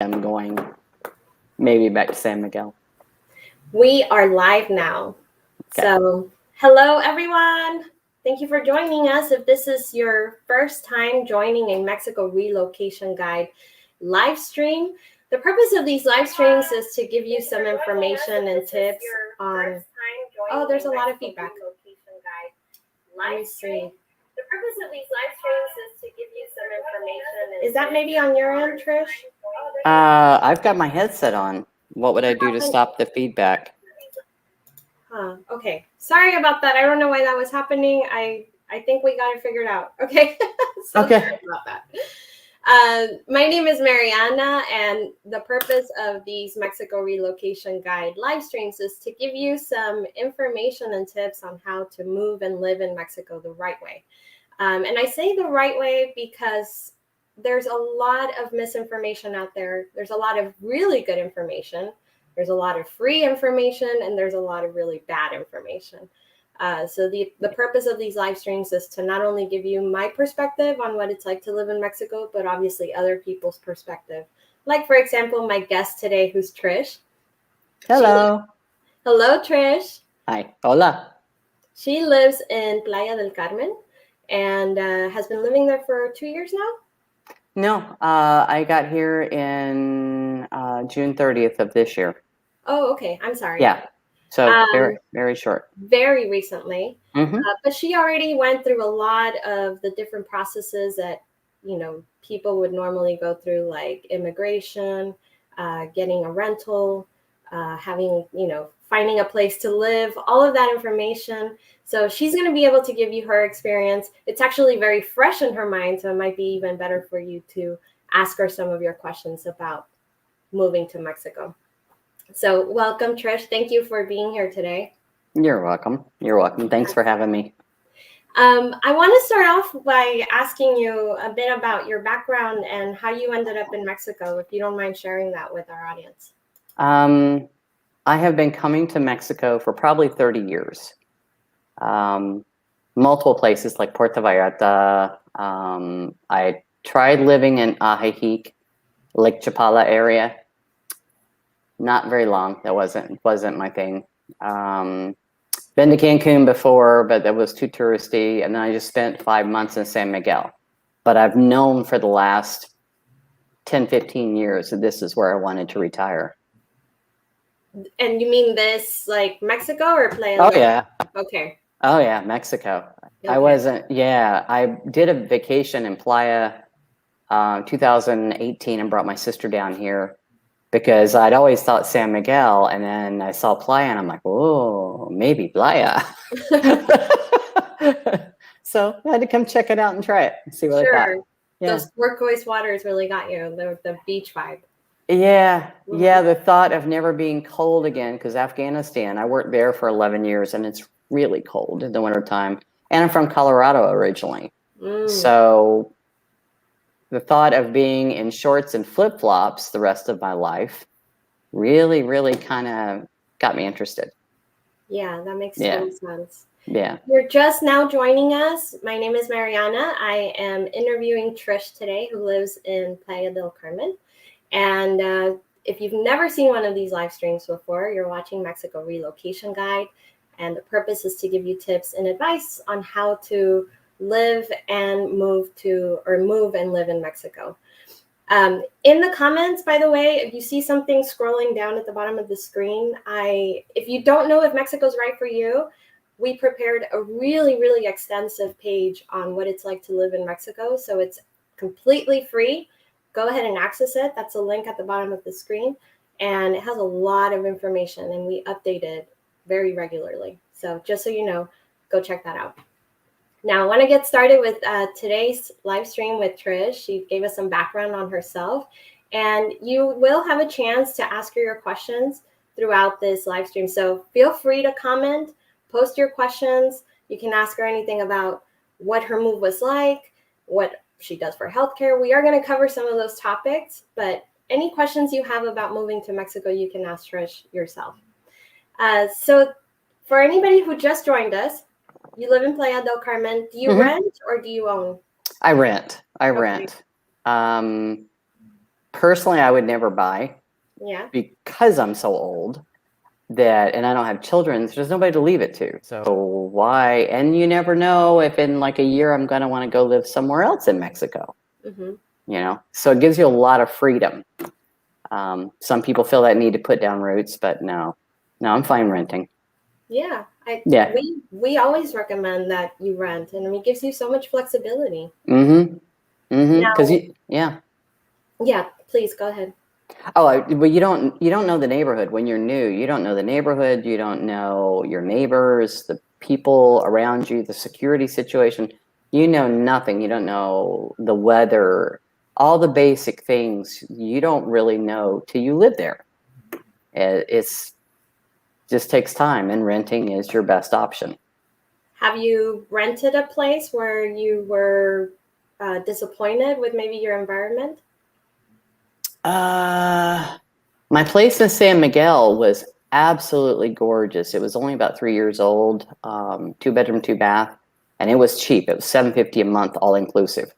I'm going maybe back to San Miguel. We are live now. Okay. So, hello everyone. Thank you for joining us. If this is your first time joining a Mexico Relocation Guide live stream, the purpose of these live streams is to give you some information and tips on. Oh, there's a lot of feedback. Let me see. The purpose of these live streams is to give you some information. Is that maybe on your end, Trish? I've got my headset on. What would I do to stop the feedback? Okay. Sorry about that. I don't know why that was happening. I think we got it figured out. Okay. Okay. Sorry about that. My name is Mariana, and the purpose of these Mexico Relocation Guide live streams is to give you some information and tips on how to move and live in Mexico the right way. And I say the right way because there's a lot of misinformation out there. There's a lot of really good information. There's a lot of free information, and there's a lot of really bad information. So the purpose of these live streams is to not only give you my perspective on what it's like to live in Mexico, but obviously other people's perspective. Like, for example, my guest today, who's Trish. Hello. Hello, Trish. Hi. Hola. She lives in Playa del Carmen and has been living there for 2 years now. No, I got here in June 30th of this year. Oh, okay. I'm sorry. Yeah. So very, very short. Very recently. Mm-hmm. But she already went through a lot of the different processes that, people would normally go through, like immigration, getting a rental, having, finding a place to live, all of that information. So she's going to be able to give you her experience. It's actually very fresh in her mind, so it might be even better for you to ask her some of your questions about moving to Mexico. So welcome, Trish. Thank you for being here today. You're welcome. You're welcome. Thanks for having me. I want to start off by asking you a bit about your background and how you ended up in Mexico, if you don't mind sharing that with our audience. I have been coming to Mexico for probably 30 years. Multiple places like Puerto Vallarta. I tried living in Ajijic, Lake Chapala area. Not very long. That wasn't my thing. Been to Cancun before, but that was too touristy. And then I just spent 5 months in San Miguel. But I've known for the last 10, 15 years that this is where I wanted to retire. And you mean this like Mexico or Playa? Oh, yeah. Okay. Oh, yeah, Mexico. Okay. I did a vacation in Playa 2018 and brought my sister down here because I'd always thought San Miguel, and then I saw Playa and I'm like, oh, maybe Playa. So I had to come check it out and try it and see what I thought. Yeah. Those turquoise waters really got you, the beach vibe. Yeah. Mm-hmm. Yeah, the thought of never being cold again, because Afghanistan, I worked there for 11 years and it's really cold in the wintertime. And I'm from Colorado originally. So the thought of being in shorts and flip-flops the rest of my life really, really kind of got me interested. Yeah, that makes total sense. Yeah. You're just now joining us. My name is Mariana. I am interviewing Trish today, who lives in Playa del Carmen. And if you've never seen one of these live streams before, you're watching Mexico Relocation Guide. And the purpose is to give you tips and advice on how to live and move and live in Mexico. In the comments, by the way, if you see something scrolling down at the bottom of the screen, if you don't know if Mexico's right for you, we prepared a really, really extensive page on what it's like to live in Mexico. So it's completely free. Go ahead and access it. That's a link at the bottom of the screen. And it has a lot of information, and we update it very regularly. So just so you know, go check that out. Now, I want to get started with today's live stream with Trish. She gave us some background on herself, and you will have a chance to ask her your questions throughout this live stream. So feel free to comment, post your questions. You can ask her anything about what her move was like, what she does for healthcare. We are going to cover some of those topics, but any questions you have about moving to Mexico, you can ask Trish yourself. So for anybody who just joined us, you live in Playa del Carmen. Do you rent or do you own? I rent. Okay. personally, I would never buy Yeah. because I'm so old and I don't have children. So there's nobody to leave it to. So why? And you never know if in like a year I'm going to want to go live somewhere else in Mexico. Mm-hmm. You know, so it gives you a lot of freedom. Some people feel that need to put down roots, but no, I'm fine renting. Yeah. Yeah. We always recommend that you rent, and it gives you so much flexibility. Mm-hmm. Mm-hmm. Because Now, yeah. yeah, please go ahead. Oh, well, you don't know the neighborhood when you're new. You don't know the neighborhood. You don't know your neighbors, the people around you, the security situation. You know nothing. You don't know the weather, all the basic things. You don't really know till you live there. It's just takes time, and renting is your best option. Have you rented a place where you were disappointed with maybe your environment? My place in San Miguel was absolutely gorgeous. It was only about 3 years old, 2 bedroom, 2 bath, and it was cheap. It was $750 a month, all inclusive.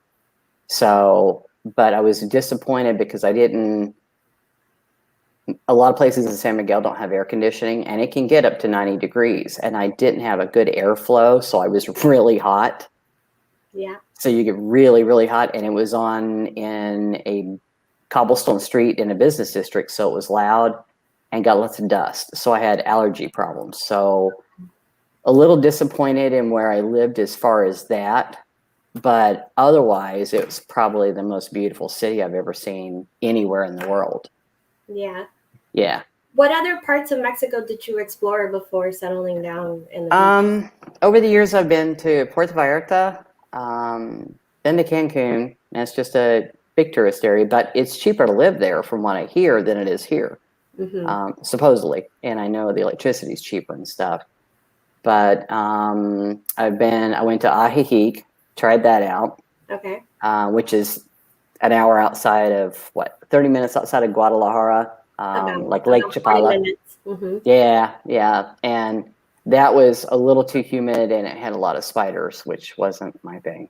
So, but I was disappointed because I didn't. A lot of places in San Miguel don't have air conditioning, and it can get up to 90 degrees. And I didn't have a good airflow, so I was really hot. Yeah. So you get really, really hot, and it was in a cobblestone street in a business district, so it was loud and got lots of dust. So I had allergy problems. So a little disappointed in where I lived as far as that, but otherwise it was probably the most beautiful city I've ever seen anywhere in the world. Yeah. Yeah. What other parts of Mexico did you explore before settling down in the beach? Over the years I've been to Puerto Vallarta, then to Cancun. That's just a big tourist area, but it's cheaper to live there from what I hear than it is here. Mm-hmm. Supposedly, and I know the electricity is cheaper and stuff. But I went to Ajijic, tried that out, Okay. which is an hour outside of 30 minutes outside of Guadalajara, like Lake About 40 Chapala. minutes. Mm-hmm. Yeah, and that was a little too humid, and it had a lot of spiders, which wasn't my thing.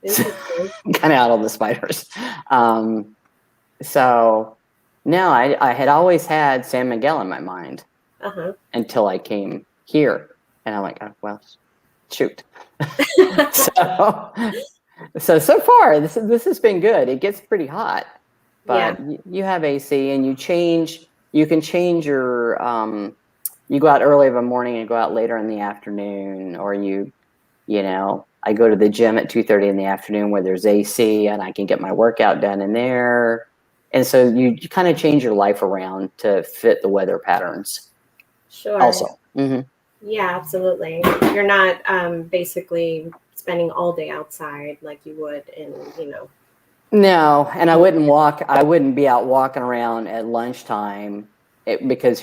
Interesting. Kind of out on the spiders. So no, I had always had San Miguel in my mind Uh-huh. until I came here, and I'm like, oh, well, shoot. So far this has been good. It gets pretty hot, Yeah. but you have AC, and you can change your you go out early of a morning and go out later in the afternoon, or I go to the gym at 2:30 in the afternoon where there's AC, and I can get my workout done in there. And so you kind of change your life around to fit the weather patterns. Sure. Also. Mm-hmm. Yeah, absolutely. You're not basically spending all day outside like you would in, No, and I wouldn't be out walking around at lunchtime because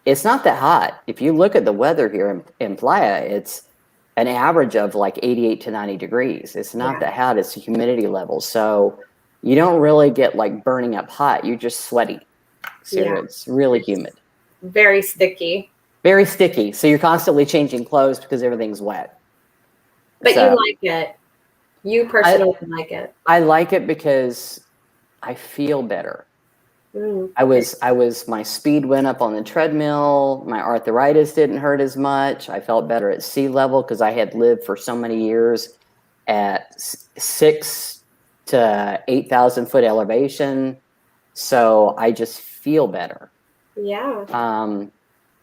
it's not that hot. If you look at the weather here in Playa, it's an average of like 88 to 90 degrees. It's not that hot. It's the humidity level. So you don't really get like burning up hot. You're just sweaty. So it's really humid. Very sticky. Very sticky. So you're constantly changing clothes because everything's wet. But you like it. You personally like it. I like it because I feel better. My speed went up on the treadmill. My arthritis didn't hurt as much. I felt better at sea level because I had lived for so many years at 6 to 8,000 foot elevation. So I just feel better. Yeah.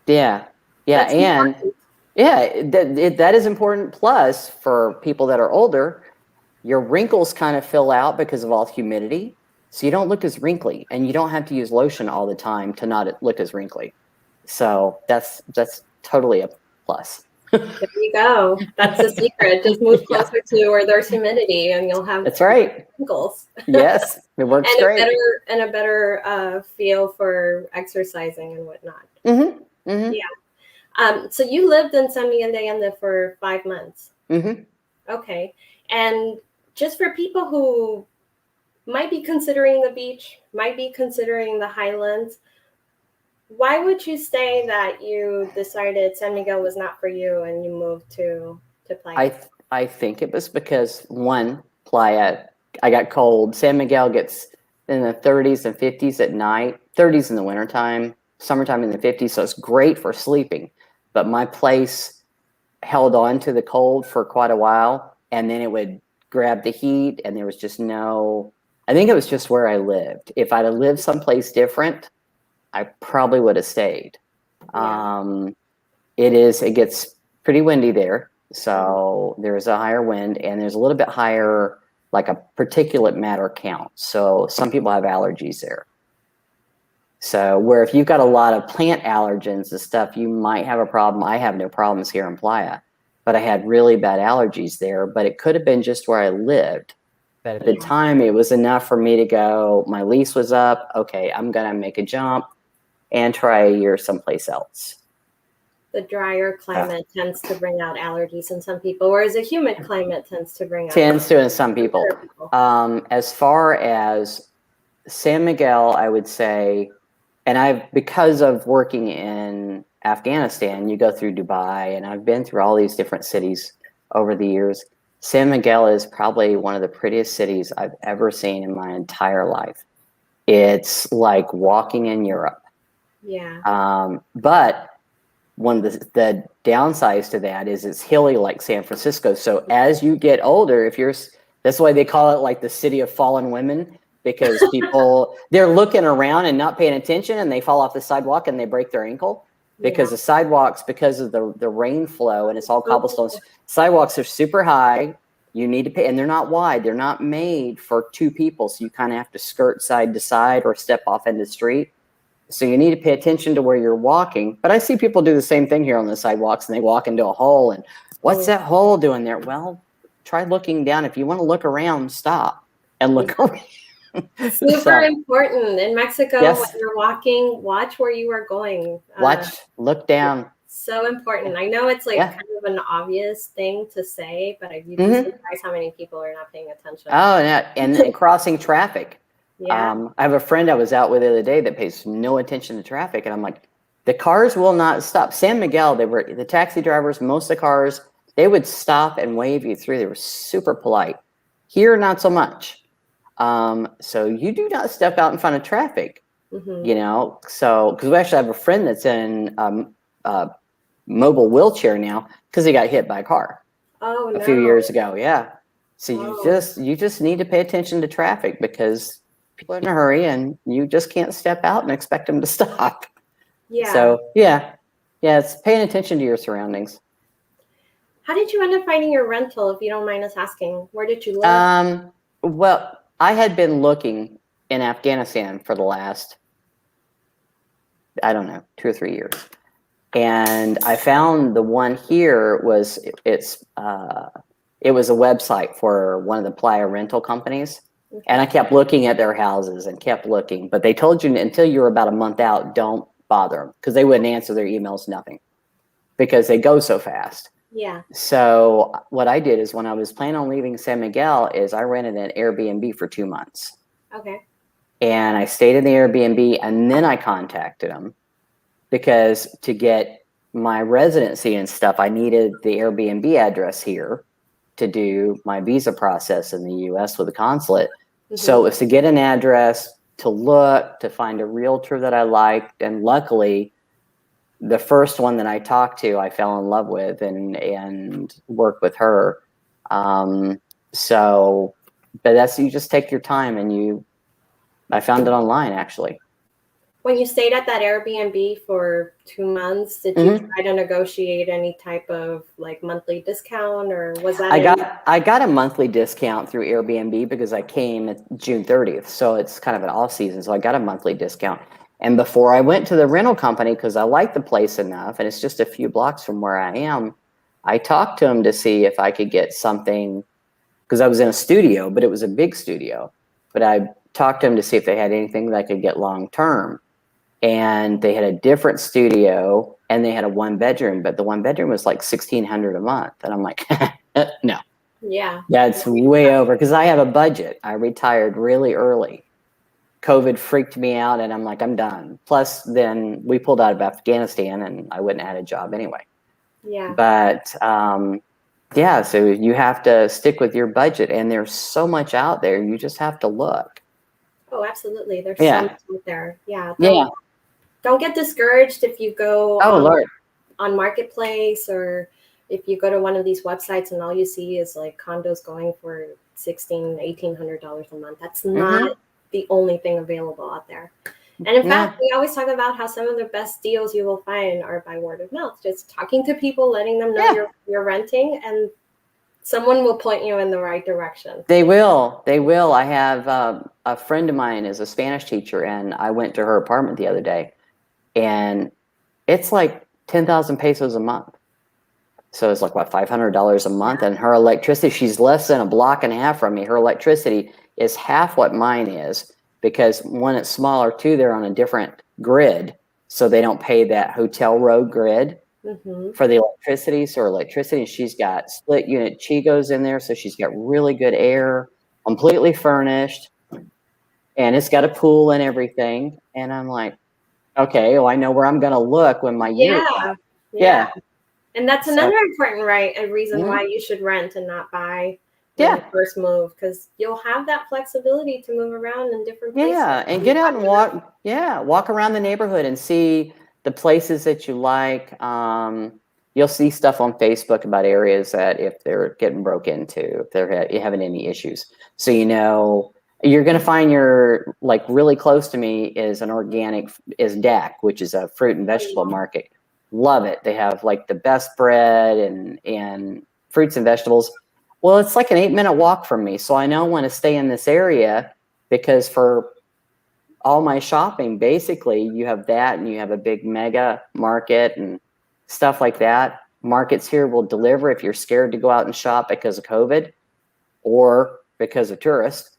Yeah. That's and important. that is important. Plus, for people that are older, your wrinkles kind of fill out because of all the humidity. So you don't look as wrinkly, and you don't have to use lotion all the time to not look as wrinkly. So that's totally a plus. There you go. That's the secret. Just move closer to where there's humidity, and you'll have that's right. wrinkles. Yes, it works and great. A better feel for exercising and whatnot. Mm-hmm. Mm-hmm. Yeah. So you lived in San Miguel de Allende for 5 months. Mm-hmm. Okay. And just for people who might be considering the beach, might be considering the highlands, why would you say that you decided San Miguel was not for you and you moved to Playa? I think it was because, one, Playa, I got cold. San Miguel gets in the 30s and 50s at night, 30s in the wintertime, summertime in the 50s. So it's great for sleeping. But my place held on to the cold for quite a while, and then it would grab the heat, and there was just no, I think it was just where I lived. If I'd have lived someplace different, I probably would have stayed. Yeah. It gets pretty windy there. So there's a higher wind, and there's a little bit higher, like a particulate matter count. So some people have allergies there. So where if you've got a lot of plant allergens and stuff, you might have a problem. I have no problems here in Playa, but I had really bad allergies there. But it could have been just where I lived. But at the time, it was enough for me to go, my lease was up. Okay, I'm going to make a jump and try a year someplace else. The drier climate tends to bring out allergies in some people, whereas a humid climate tends to bring out Tends to in some people. As far as San Miguel, I would say, and because of working in Afghanistan, you go through Dubai, and I've been through all these different cities over the years. San Miguel is probably one of the prettiest cities I've ever seen in my entire life. It's like walking in Europe. Yeah. But one of the downsides to that is it's hilly like San Francisco. So as you get older, that's why they call it like the city of fallen women, because people, they're looking around and not paying attention, and they fall off the sidewalk and they break their ankle because the sidewalks, because of the rain flow, and it's all cobblestones, sidewalks are super high. You need to pay, and they're not wide. They're not made for two people. So you kind of have to skirt side to side or step off into the street. So you need to pay attention to where you're walking. But I see people do the same thing here on the sidewalks, and they walk into a hole, and what's that hole doing there? Well, try looking down. If you want to look around, stop and look around. Super important in Mexico. When you're walking, watch where you are going. Look down. So important. I know it's like kind of an obvious thing to say, but you'd be surprised how many people are not paying attention. Oh, yeah, and crossing traffic. Yeah. I have a friend I was out with the other day that pays no attention to traffic, and I'm like, the cars will not stop. San Miguel, the taxi drivers, most of the cars, they would stop and wave you through. They were super polite. Here, not so much. So you do not step out in front of traffic, you know. So because we actually have a friend that's in mobile wheelchair now because he got hit by a car a few years ago. Yeah. So you just need to pay attention to traffic because people are in a hurry, and you just can't step out and expect them to stop. Yeah. So it's paying attention to your surroundings. How did you end up finding your rental, if you don't mind us asking? Where did you live? Well, I had been looking in Afghanistan for the last, I don't know, 2 or 3 years. And I found the one here it was a website for one of the Playa rental companies. Okay. And I kept looking at their houses and kept looking, but they told you until you were about a month out, don't bother them because they wouldn't answer their emails, nothing, because they go so fast. Yeah. So what I did is when I was planning on leaving San Miguel is I rented an Airbnb for 2 months. Okay. And I stayed in the Airbnb, and then I contacted them because to get my residency and stuff, I needed the Airbnb address here to do my visa process in the U.S. with the consulate. Mm-hmm. So it was to get an address, to look, to find a realtor that I liked, and luckily, the first one that I talked to, I fell in love with and worked with her. But you just take your time, and I found it online actually. When you stayed at that Airbnb for 2 months, did you try to negotiate any type of like monthly discount, or was that? I got a monthly discount through Airbnb because I came at June 30th, so it's kind of an off season. So I got a monthly discount. And before I went to the rental company, because I like the place enough, and it's just a few blocks from where I am, I talked to them to see if I could get something, because I was in a studio, but it was a big studio. But I talked to them to see if they had anything that I could get long term. And they had a different studio, and they had a 1-bedroom, but the 1-bedroom was like $1,600 a month. And I'm like, no. Yeah. That's way over, because I have a budget. I retired really early. COVID freaked me out, and I'm like, I'm done. Plus, then we pulled out of Afghanistan, and I wouldn't have had a job anyway. Yeah. But, so you have to stick with your budget, and there's so much out there. You just have to look. Oh, absolutely. There's Yeah. so much out there. Yeah. Yeah. Don't get discouraged if you go Oh, Lord. on Marketplace, or if you go to one of these websites and all you see is like condos going for $1,800 a month. That's not the only thing available out there. And in fact, we always talk about how some of the best deals you will find are by word of mouth, just talking to people, letting them know you're renting, and someone will point you in the right direction. They will. They will. I have a friend of mine is a Spanish teacher, and I went to her apartment the other day, and it's like 10,000 pesos a month. So it's like, what, $500 a month? And her electricity, she's less than a block and a half from me. Her electricity is half what mine is, because one, it's smaller, two, they're on a different grid. So they don't pay that hotel road grid for the electricity. So her electricity, she's got split unit Chigos in there. So she's got really good air, completely furnished. And it's got a pool and everything. And I'm like, okay, well, I know where I'm going to look when my year comes. Yeah. And that's another important reason why you should rent and not buy when you first move, because you'll have that flexibility to move around in different places. Yeah, and get out and walk. Yeah, walk around the neighborhood and see the places that you like. You'll see stuff on Facebook about areas that if they're getting broke into, if they're having any issues. So you're going to find your, like, really close to me is DAC, which is a fruit and vegetable market. Love it. They have like the best bread and fruits and vegetables. Well, it's like an 8-minute walk from me. So I now want to stay in this area, because for all my shopping, basically you have that, and you have a big mega market and stuff like that. Markets here will deliver if you're scared to go out and shop because of COVID or because of tourists.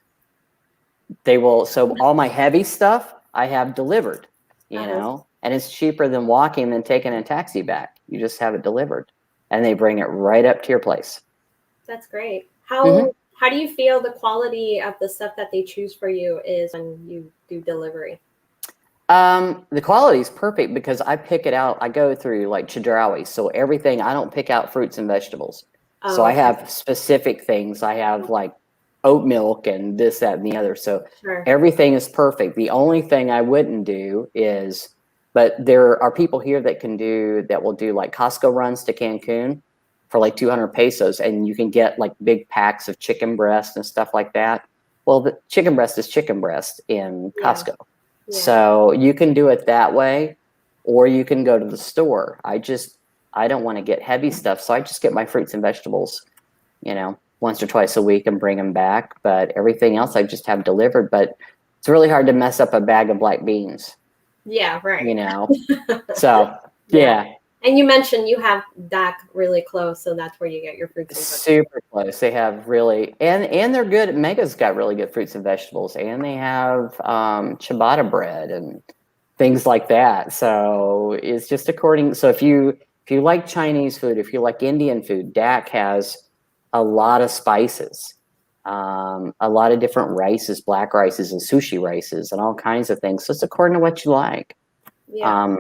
They will. So all my heavy stuff I have delivered, and it's cheaper than walking than taking a taxi back. You just have it delivered, and they bring it right up to your place. That's great. How do you feel the quality of the stuff that they choose for you is when you do delivery? The quality is perfect because I pick it out. I go through like Chedraui, so everything. I don't pick out fruits and vegetables. So I have specific things. I have like oat milk and this, that, and the other. So everything is perfect. The only thing I wouldn't do is, but there are people here that will do like Costco runs to Cancun for like 200 pesos, and you can get like big packs of chicken breast and stuff like that. Well, the chicken breast is chicken breast in Costco. So you can do it that way, or you can go to the store. I don't want to get heavy stuff, so I just get my fruits and vegetables, once or twice a week and bring them back. But everything else I just have delivered. But it's really hard to mess up a bag of black beans. Yeah, right. So yeah. And you mentioned you have DAC really close, so that's where you get your fruits and vegetables. Super close. They have really, and they're good. Mega's got really good fruits and vegetables, and they have ciabatta bread and things like that. So it's just according. So if you like Chinese food, if you like Indian food, DAC has a lot of spices, a lot of different rices, black rices and sushi rices and all kinds of things. So it's according to what you like. Yeah.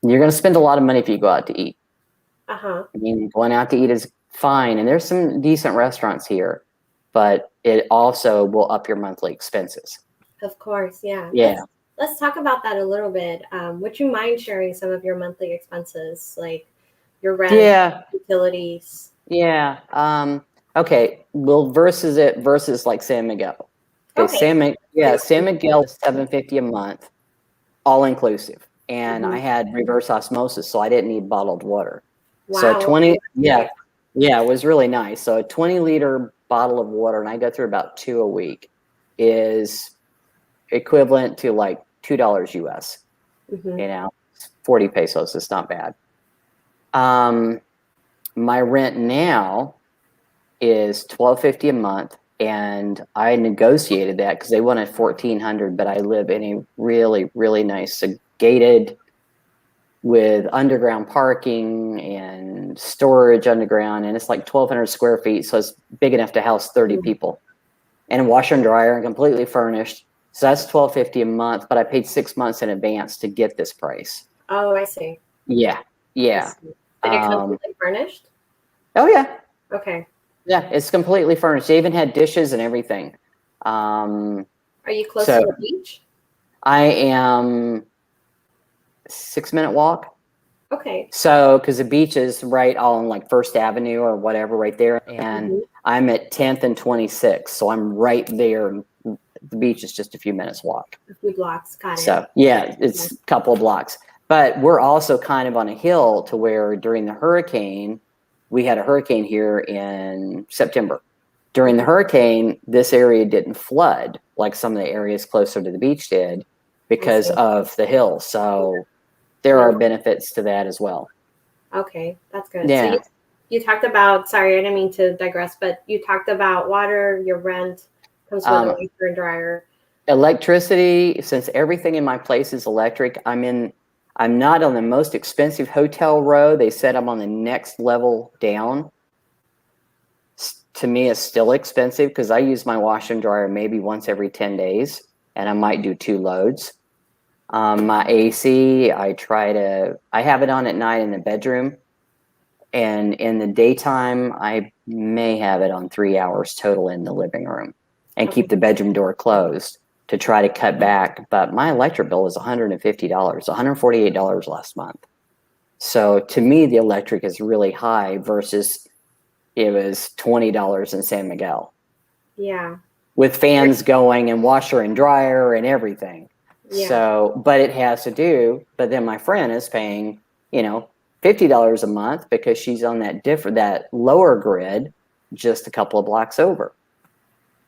You're going to spend a lot of money if you go out to eat. I mean, going out to eat is fine, and there's some decent restaurants here, but it also will up your monthly expenses. Of course, yeah. Yeah. Let's talk about that a little bit. Would you mind sharing some of your monthly expenses, like your rent, utilities? Yeah. Okay. Well, versus like San Miguel. Okay. San Miguel is $750 a month, all inclusive. And I had reverse osmosis, so I didn't need bottled water. Wow. So it was really nice. So a 20-liter bottle of water, and I go through about 2 a week, is equivalent to like $2 US. 40 pesos. It's not bad. My rent now is $1,250 a month, and I negotiated that because they wanted $1,400, but I live in a really, really nice gated with underground parking and storage underground, and it's like 1,200 square feet, so it's big enough to house 30 people, and a washer and dryer, and completely furnished. So that's $1,250 a month, but I paid 6 months in advance to get this price. Oh, I see. Yeah. Did it come completely furnished? Oh yeah. Okay. Yeah, it's completely furnished. They even had dishes and everything. Are you close So to the beach? I am 6-minute walk. Okay. So, because the beach is right on like First Avenue or whatever right there. And Mhm. I'm at 10th and 26th. So I'm right there. The beach is just a few minutes walk. A few blocks. Got it. So yeah, it's a couple of blocks. But we're also kind of on a hill to where during the hurricane, we had a hurricane here in September. During the hurricane, this area didn't flood like some of the areas closer to the beach did because see. of the hill. So there are benefits to that as well. Okay, that's good. So Yeah. you talked about, sorry, I didn't mean to digress, but you talked about water, your rent comes with a washer and dryer. Electricity, since everything in my place is electric, I'm not on the most expensive hotel row. They said I'm on the next level down. To me, it's still expensive because I use my washer and dryer maybe once every 10 days, and I might do 2 loads. My AC, I have it on at night in the bedroom, and in the daytime, I may have it on 3 hours total in the living room and keep the bedroom door closed to try to cut back. But my electric bill was $150, $148 last month. So to me, the electric is really high versus it was $20 in San Miguel. Yeah. With fans going and washer and dryer and everything. Yeah. So, but it has to do, but then my friend is paying, $50 a month because she's on that lower grid just a couple of blocks over.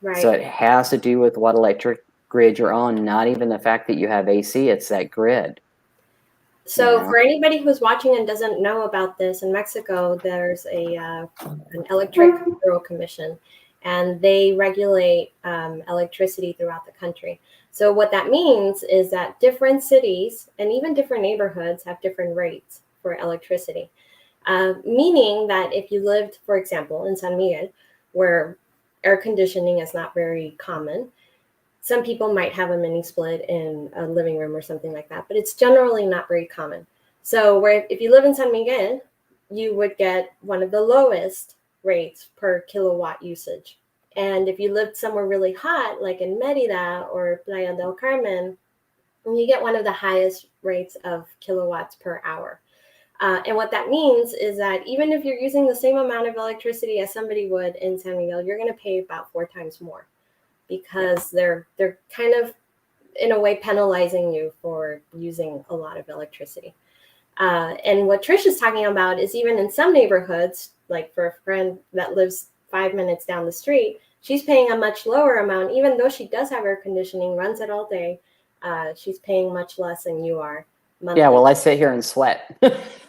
Right. So it has to do with what electric grid you're on, not even the fact that you have AC, it's that grid. So for anybody who's watching and doesn't know about this, in Mexico, there's an electric bureau commission, and they regulate electricity throughout the country. So what that means is that different cities and even different neighborhoods have different rates for electricity. Meaning that if you lived, for example, in San Miguel, where air conditioning is not very common, some people might have a mini split in a living room or something like that, but it's generally not very common. So if you live in San Miguel, you would get one of the lowest rates per kilowatt usage. And if you lived somewhere really hot, like in Mérida or Playa del Carmen, you get one of the highest rates of kilowatts per hour. And what that means is that even if you're using the same amount of electricity as somebody would in San Miguel, you're going to pay about 4 times more, because they're kind of, in a way, penalizing you for using a lot of electricity. And what Trish is talking about is even in some neighborhoods, like for a friend that lives 5 minutes down the street, she's paying a much lower amount, even though she does have air conditioning, runs it all day. She's paying much less than you are monthly. Yeah, well, I sit here and sweat.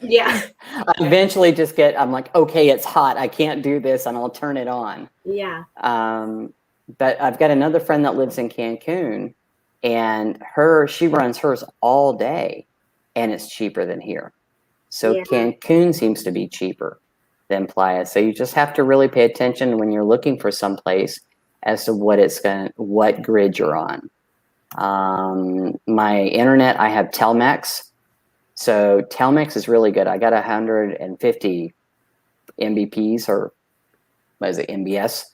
Yeah. I eventually I'm like, okay, it's hot. I can't do this, and I'll turn it on. Yeah. But I've got another friend that lives in Cancun, and she runs hers all day, and it's cheaper than here. So Cancun seems to be cheaper than Playa. So you just have to really pay attention when you're looking for someplace as to what grid you're on. My internet, I have Telmex. So Telmex is really good. I got 150 Mbps, or what is it, MBS?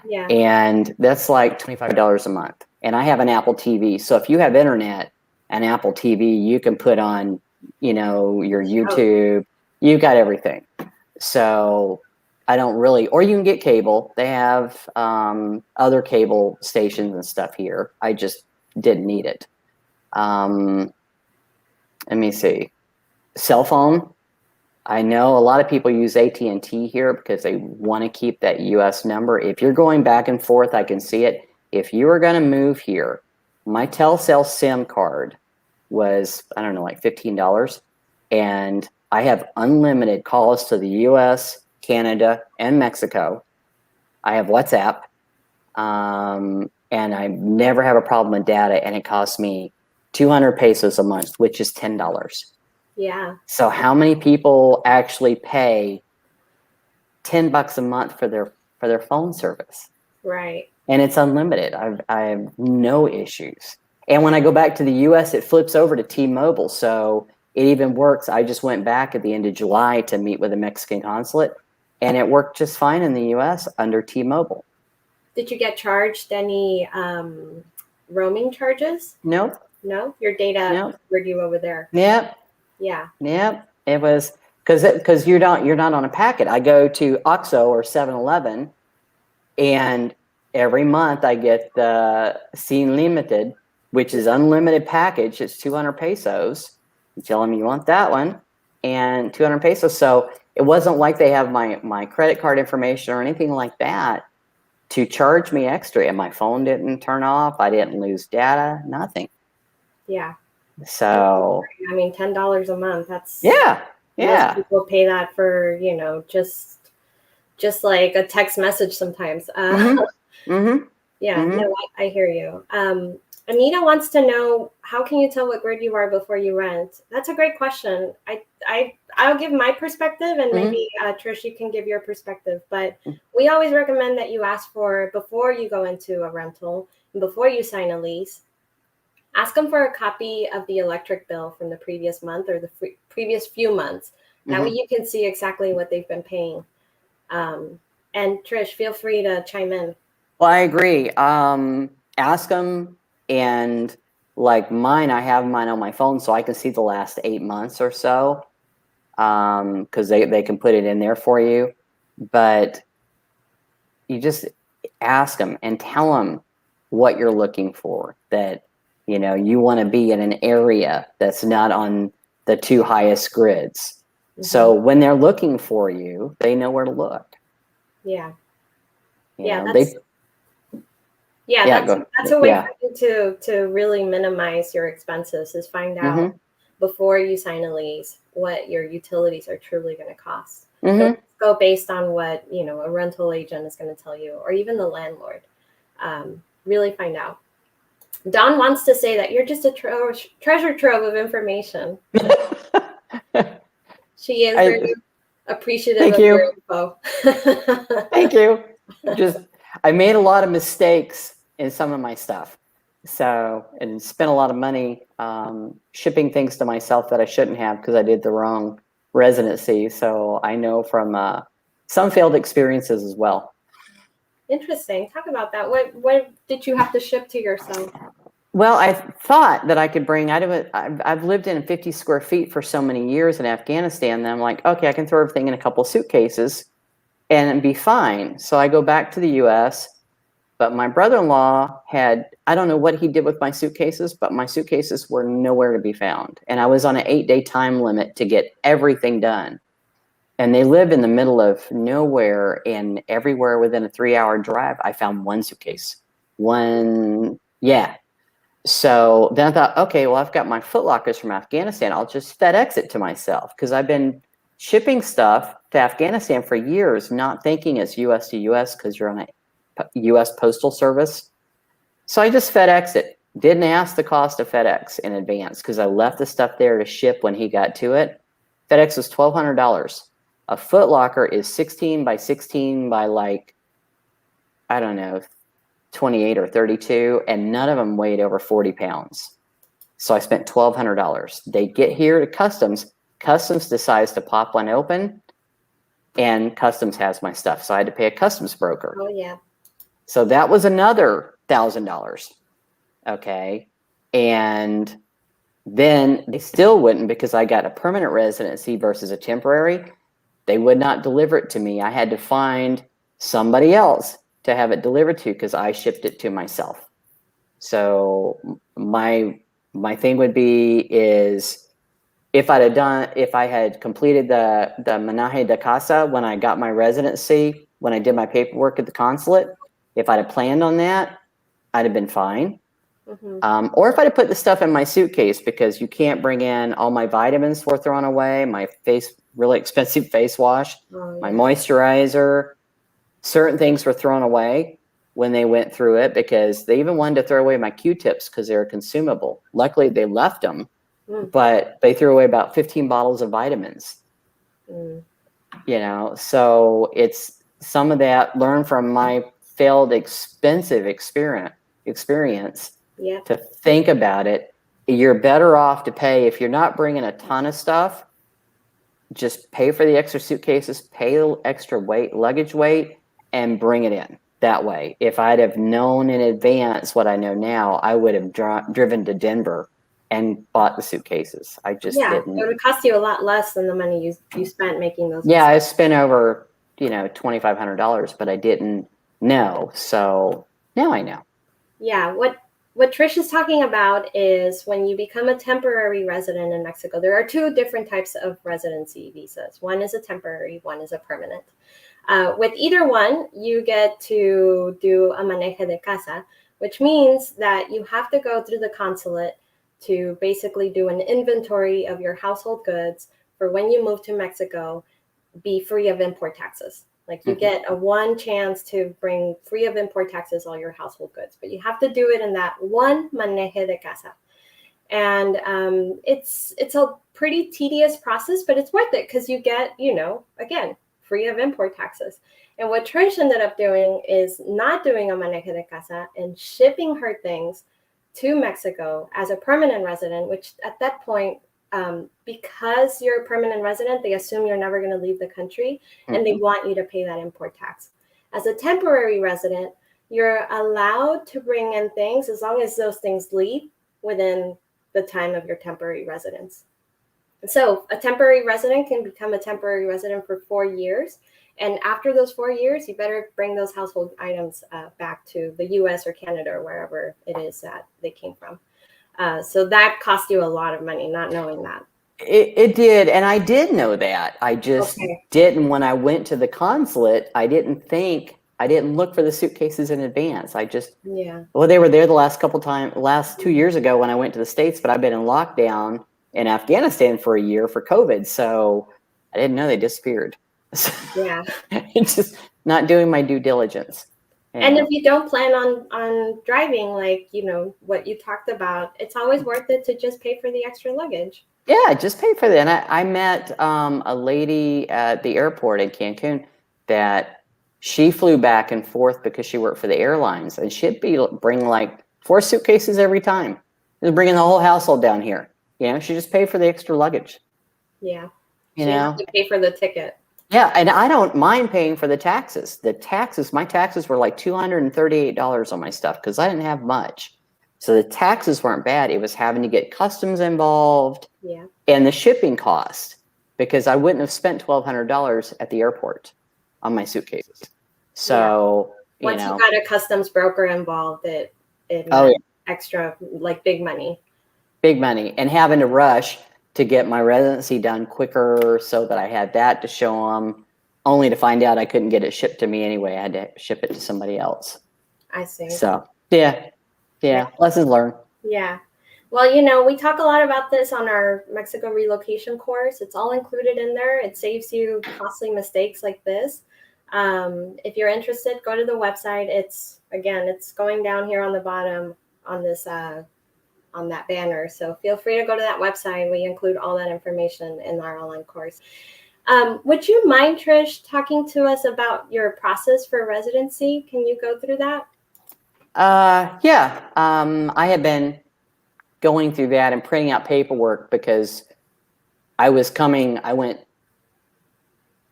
Yeah. And that's like $25 a month. And I have an Apple TV. So if you have internet and Apple TV, you can put on, your YouTube. You got everything. So I don't really, or you can get cable. They have other cable stations and stuff here. I just didn't need it. Let me see. Cell phone. I know a lot of people use AT&T here because they want to keep that US number. If you're going back and forth, I can see it. If you are going to move here, my Telcel SIM card was, I don't know, like $15. And I have unlimited calls to the US, Canada, and Mexico. I have WhatsApp. And I never have a problem with data. And it costs me 200 pesos a month, which is $10. Yeah. So how many people actually pay $10 a month for their phone service? Right. And it's unlimited. I have no issues. And when I go back to the US, it flips over to T-Mobile. So it even works. I just went back at the end of July to meet with the Mexican consulate, and it worked just fine in the US under T-Mobile. Did you get charged any roaming charges? Nope. No, your data Nope. covered you over there. Yep. Yeah. Yep. It was because you're not on a packet. I go to OXXO or 7-Eleven, and every month I get the Sin Limited, which is unlimited package. It's 200 pesos. You tell them you want that one, and 200 pesos. So it wasn't like they have my credit card information or anything like that to charge me extra. And my phone didn't turn off. I didn't lose data. Nothing. Yeah. So I mean, $10 a month. That's yeah. Most people pay that for, just like a text message sometimes. Yeah, no, I hear you. Anita wants to know, how can you tell what grid you are before you rent? That's a great question. I'll give my perspective, and maybe Trish, you can give your perspective. But we always recommend that you ask for, before you go into a rental and before you sign a lease, ask them for a copy of the electric bill from the previous month or the previous few months. That way you can see exactly what they've been paying. And Trish, feel free to chime in. Well, I agree. Ask them, and like mine, I have mine on my phone, so I can see the last 8 months or so, because they can put it in there for you. But you just ask them and tell them what you're looking for. That you want to be in an area that's not on the 2 highest grids. So when they're looking for you, they know where to look. Yeah. That's a way for you to really minimize your expenses, is find out before you sign a lease what your utilities are truly going to cost. Don't go based on what a rental agent is going to tell you, or even the landlord. Really find out. Dawn wants to say that you're just a treasure trove of information. She is very appreciative of your info. Thank you. I made a lot of mistakes in some of my stuff. And spent a lot of money shipping things to myself that I shouldn't have, because I did the wrong residency. So I know from some failed experiences as well. Interesting. Talk about that. What did you have to ship to yourself? Well, I thought that I could bring. I've lived in 50 square feet for so many years in Afghanistan that I'm like, okay, I can throw everything in a couple of suitcases and be fine. So I go back to the U.S., but my brother-in-law I don't know what he did with my suitcases, but my suitcases were nowhere to be found. And I was on an 8-day time limit to get everything done. And they live in the middle of nowhere, and everywhere within a 3-hour drive, I found one suitcase. So then I thought, okay, well, I've got my Foot Lockers from Afghanistan. I'll just FedEx it to myself, because I've been shipping stuff to Afghanistan for years, not thinking it's US to US, because you're on a US Postal Service. So I just FedEx it. Didn't ask the cost of FedEx in advance, because I left the stuff there to ship when he got to it. FedEx was $1,200. A Foot Locker is 16 by 16 by like, I don't know, 28 or 32, and none of them weighed over 40 pounds. So I spent $1,200. They get here to customs. Customs decides to pop one open, and customs has my stuff. So I had to pay a customs broker. Oh, yeah. So that was another $1,000. Okay. And then they still wouldn't, because I got a permanent residency versus a temporary. They would not deliver it to me. I had to find somebody else to have it delivered to, because I shipped it to myself. So my thing would be is, if I had completed the Menaje de Casa when I got my residency, when I did my paperwork at the consulate, if I'd have planned on that, I'd have been fine. Or if I'd have put the stuff in my suitcase, because you can't bring in all my vitamins were thrown away, my really expensive face wash, my moisturizer, certain things were thrown away when they went through it, because they even wanted to throw away my Q-tips because they were consumable. Luckily, they left them, but they threw away about 15 bottles of vitamins. So it's some of that, learn from my failed expensive experience to think about it. You're better off to pay, if you're not bringing a ton of stuff, just pay for the extra suitcases, pay the extra luggage weight, and bring it in. that way. If I'd have known in advance what I know now, I would have driven to Denver and bought the suitcases. I just Yeah, didn't. it would cost you a lot less than the money you spent making those. Yeah, I mistakes. spent over, $2,500, but I didn't know. So now I know. Yeah, what Trish is talking about is when you become a temporary resident in Mexico, there are two different types of residency visas. One is a temporary, one is a permanent. With either one, you get to do a maneje de casa, which means that you have to go through the consulate to basically do an inventory of your household goods for when you move to Mexico, be free of import taxes. Like you get a one chance to bring free of import taxes all your household goods, but you have to do it in that one maneje de casa. And it's a pretty tedious process, but it's worth it because you get, again, free of import taxes. And what Trish ended up doing is not doing a maneje de casa and shipping her things to Mexico as a permanent resident, which at that point, because you're a permanent resident, they assume you're never going to leave the country and they want you to pay that import tax. As a temporary resident, you're allowed to bring in things as long as those things leave within the time of your temporary residence. So a temporary resident can become a temporary resident for 4 years. And after those 4 years, you better bring those household items back to the US or Canada or wherever it is that they came from. So that cost you a lot of money, not knowing that. It did, and I did know that. I just didn't. When I went to the consulate, I didn't look for the suitcases in advance. Well, they were there the last 2 years ago when I went to the States, but I've been in lockdown in Afghanistan for a year for COVID, so I didn't know they disappeared. Yeah. It's just not doing my due diligence. And if you don't plan on driving, like, what you talked about, it's always worth it to just pay for the extra luggage. Yeah, just pay for that. And I met a lady at the airport in Cancun that she flew back and forth because she worked for the airlines, and she'd bring like 4 suitcases every time. Just bringing the whole household down here. She just paid for the extra luggage. Yeah. She had to pay for the ticket. Yeah, and I don't mind paying for the taxes. My taxes were like $238 on my stuff because I didn't have much. So the taxes weren't bad. It was having to get customs involved and the shipping cost, because I wouldn't have spent $1,200 at the airport on my suitcases. So, once you got a customs broker involved, it extra, like big money. Big money. And having to rush to get my residency done quicker so that I had that to show them, only to find out I couldn't get it shipped to me anyway. I had to ship it to somebody else. I see. So, yeah. Lessons learned. Yeah. Well, we talk a lot about this on our Mexico relocation course. It's all included in there. It saves you costly mistakes like this. If you're interested, go to the website. It's going down here on the bottom on this on that banner. So feel free to go to that website. We include all that information in our online course. Would you mind, Trish, talking to us about your process for residency? Can you go through that? Yeah. I have been going through that and printing out paperwork because I went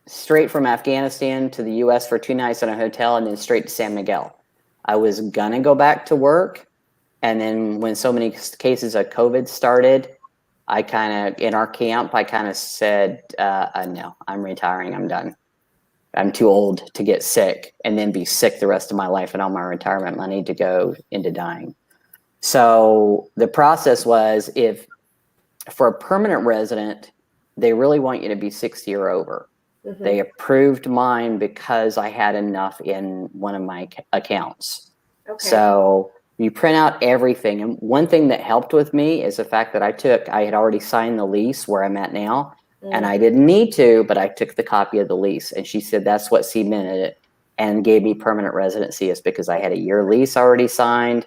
straight from Afghanistan to the US for 2 nights in a hotel and then straight to San Miguel. I was gonna go back to work. And then when so many cases of COVID started, in our camp, I kind of said, no, I'm retiring. I'm done. I'm too old to get sick and then be sick the rest of my life and all my retirement money to go into dying. So the process was, if for a permanent resident, they really want you to be 60 or over. Mm-hmm. They approved mine because I had enough in one of my accounts. Okay. So you print out everything. And one thing that helped with me is the fact that I had already signed the lease where I'm at now. Mm-hmm. And I didn't need to, but I took the copy of the lease. And she said that's what cemented it and gave me permanent residency, is because I had a year lease already signed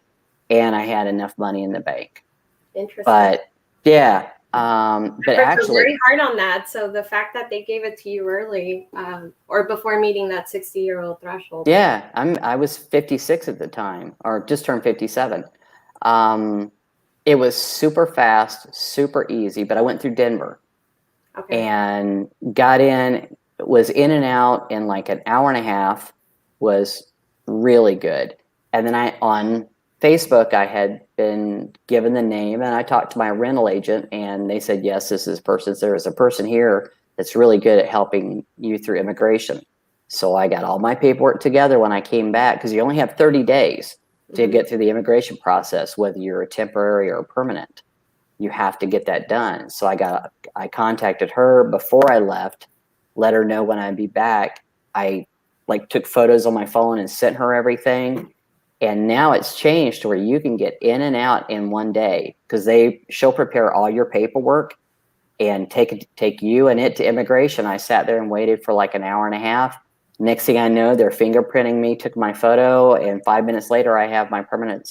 and I had enough money in the bank. Interesting. But yeah. But actually, very hard on that. So the fact that they gave it to you early, or before meeting that 60-year-old threshold. Yeah, I was 56 at the time, or just turned 57. It was super fast, super easy. But I went through Denver, and got in, was in and out in like an hour and a half. Was really good. And then on Facebook, I had been given the name, and I talked to my rental agent, and they said, yes, this is person. There is a person here that's really good at helping you through immigration. So I got all my paperwork together when I came back, because you only have 30 days to get through the immigration process, whether you're a temporary or permanent. You have to get that done. So I contacted her before I left, let her know when I'd be back. I took photos on my phone and sent her everything. And now it's changed to where you can get in and out in one day, because she'll prepare all your paperwork and take you and it to immigration. I sat there and waited for like an hour and a half. Next thing I know, they're fingerprinting me, took my photo, and 5 minutes later, I have my permanent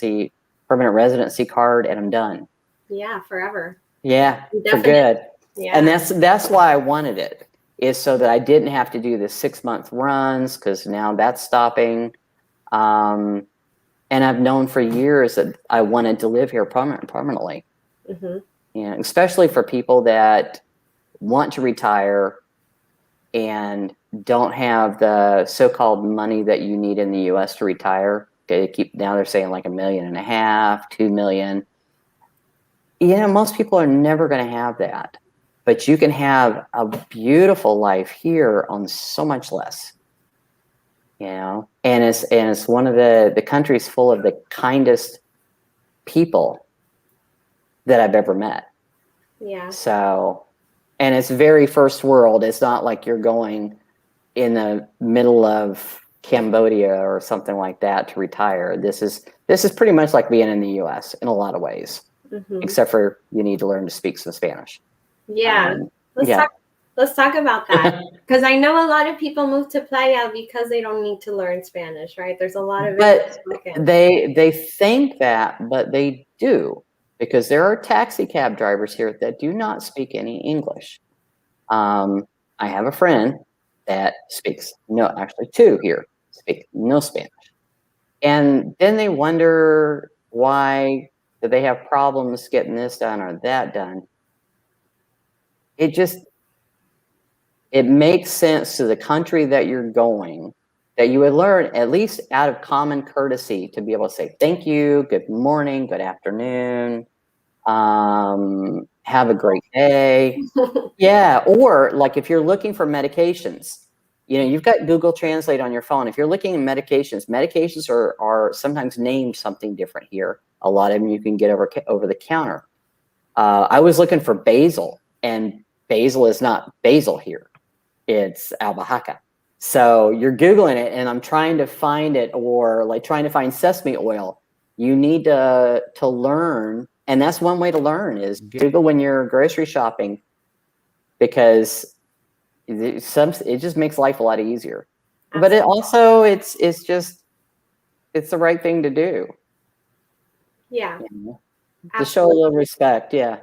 residency card, and I'm done. Yeah, forever. Yeah, for good. Yeah. And that's why I wanted it, is so that I didn't have to do the 6-month runs, because now that's stopping. And I've known for years that I wanted to live here permanently. Especially for people that want to retire and don't have the so-called money that you need in the U.S. to retire. Now they're saying like $1.5 million, $2 million. Most people are never going to have that, but you can have a beautiful life here on so much less. And it's one of the countries full of the kindest people that I've ever met. Yeah. So, and it's very first world. It's not like you're going in the middle of Cambodia or something like that to retire. This is pretty much like being in the U.S. in a lot of ways, except for you need to learn to speak some Spanish. Yeah. Let's talk about that, because I know a lot of people move to Playa because they don't need to learn Spanish, right? There's a lot of but they think that, but they do, because there are taxi cab drivers here that do not speak any English. I have a friend that speaks two here speak no Spanish, and then they wonder why do they have problems getting this done or that done. It makes sense to the country that you're going, that you would learn, at least out of common courtesy, to be able to say thank you, good morning, good afternoon, have a great day. Yeah, or like if you're looking for medications, you've got Google Translate on your phone. If you're looking at medications are sometimes named something different here. A lot of them you can get over the counter. I was looking for basil, and basil is not basil here. It's albahaca. So you're Googling it, and I'm trying to find it, or like trying to find sesame oil. You need to learn, and that's one way to learn, is Google when you're grocery shopping, because it just makes life a lot easier. Absolutely. But it also it's the right thing to do. Yeah. To show a little respect. Yeah.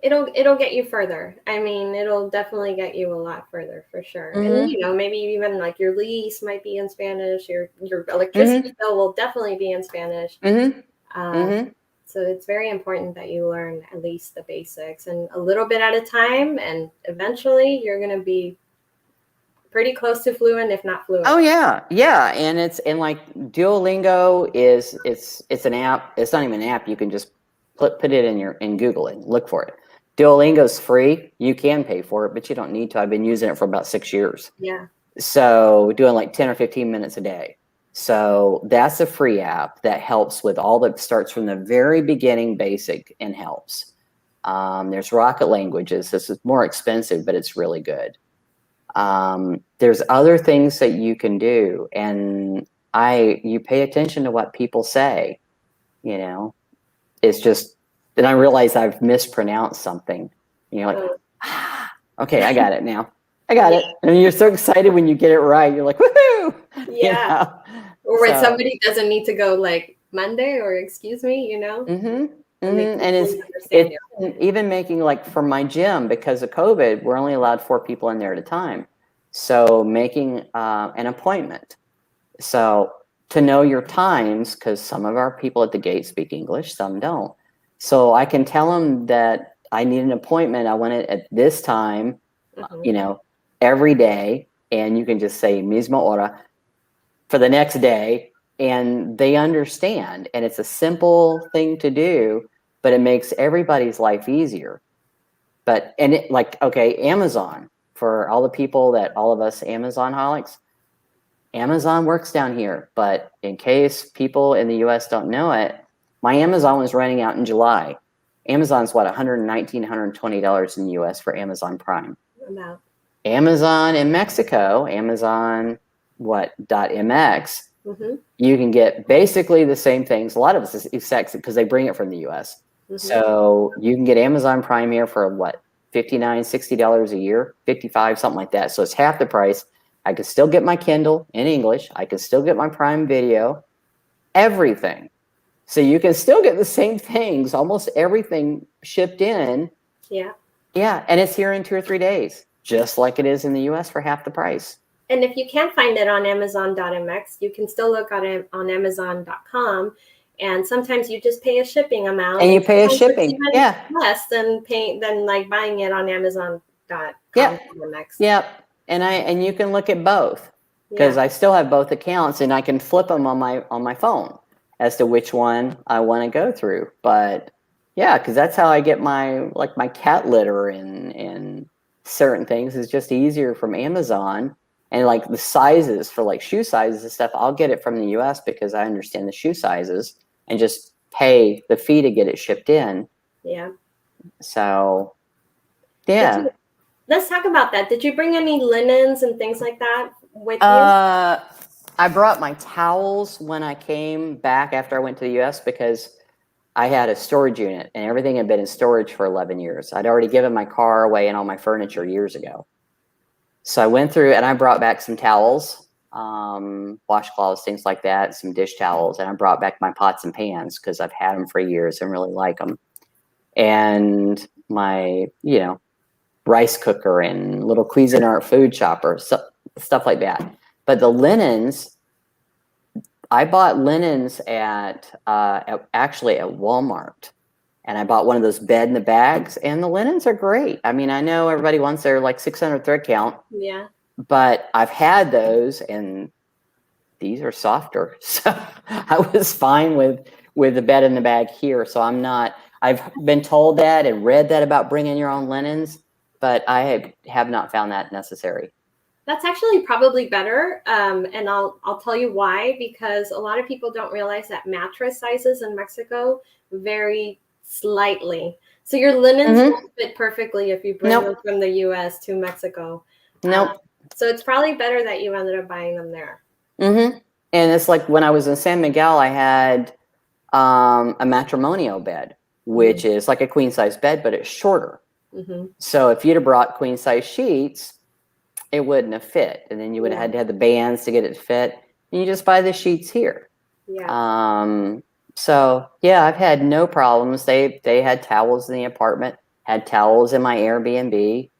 It'll get you further. I mean, it'll definitely get you a lot further, for sure. And maybe even like your lease might be in Spanish. Your electricity bill will definitely be in Spanish. So it's very important that you learn at least the basics, and a little bit at a time, and eventually you're going to be pretty close to fluent, if not fluent. Oh yeah, and like Duolingo it's an app. It's not even an app. You can just put it in Google and look for it. Duolingo's free. You can pay for it, but you don't need to. I've been using it for about 6 years. Yeah. So doing like 10 or 15 minutes a day. So that's a free app that helps with all that, starts from the very beginning, basic, and helps. There's Rocket Languages. This is more expensive, but it's really good. There's other things that you can do, and you pay attention to what people say. It's just, then I realize I've mispronounced something. Okay, I got it now. I got it. And you're so excited when you get it right. You're like, woohoo! Yeah. Or when somebody doesn't need to go like Monday or excuse me, And it's even making, like, for my gym, because of COVID, we're only allowed 4 people in there at a time. So making an appointment. So to know your times, because some of our people at the gate speak English, some don't. So I can tell them that I need an appointment. I want it at this time, every day. And you can just say misma hora for the next day. and they understand, and it's a simple thing to do, but it makes everybody's life easier. But, and it, like, okay, Amazon, for all the people that, all of us Amazon holics, Amazon works down here. But in case people in the US don't know it, my Amazon was running out in July. Amazon's what, $119, $120 in the US for Amazon Prime. About. Amazon in Mexico, Amazon what .mx, you can get basically the same things. A lot of it's exact because they bring it from the US. So you can get Amazon Prime here for what, $59, $60 a year, 55, something like that. So it's half the price. I could still get my Kindle in English. I could still get my Prime Video, everything. So you can still get the same things, almost everything shipped in. Yeah. Yeah, and it's here in 2 or 3 days, just like it is in the US for half the price. And if you can't find it on Amazon.mx, you can still look at it on Amazon.com. And sometimes you just pay a shipping amount. And you pay a shipping, yeah. Less than like buying it on Amazon.com. Yep. Yep. And you can look at both, because I still have both accounts, and I can flip them on my phone as to which one I want to go through. But yeah, because that's how I get my cat litter and certain things is just easier from Amazon. And like the sizes for like shoe sizes and stuff, I'll get it from the US because I understand the shoe sizes and just pay the fee to get it shipped in. Yeah. So, yeah. Let's talk about that. Did you bring any linens and things like that with you? I brought my towels when I came back after I went to the US because I had a storage unit and everything had been in storage for 11 years. I'd already given my car away and all my furniture years ago. So I went through and I brought back some towels, washcloths, things like that, some dish towels, and I brought back my pots and pans because I've had them for years and really like them. And my, rice cooker and little Cuisinart food chopper, stuff like that. But the linens, I bought linens actually at Walmart. And I bought one of those bed in the bags, and the linens are great. I mean, I know everybody wants their like 600 thread count. Yeah. But I've had those, and these are softer. So I was fine with the bed in the bag here. So I've been told that and read that about bringing your own linens, but I have not found that necessary. That's actually probably better. And I'll tell you why, because a lot of people don't realize that mattress sizes in Mexico vary slightly. So your linens won't fit perfectly if you bring them from the US to Mexico. So it's probably better that you ended up buying them there. And it's like when I was in San Miguel, I had a matrimonio bed, which is like a queen size bed, but it's shorter. So if you'd have brought queen size sheets, it wouldn't have fit. And then you would have had to have the bands to get it to fit. And you just buy the sheets here. Yeah. So yeah, I've had no problems. They had towels in the apartment, had towels in my Airbnb.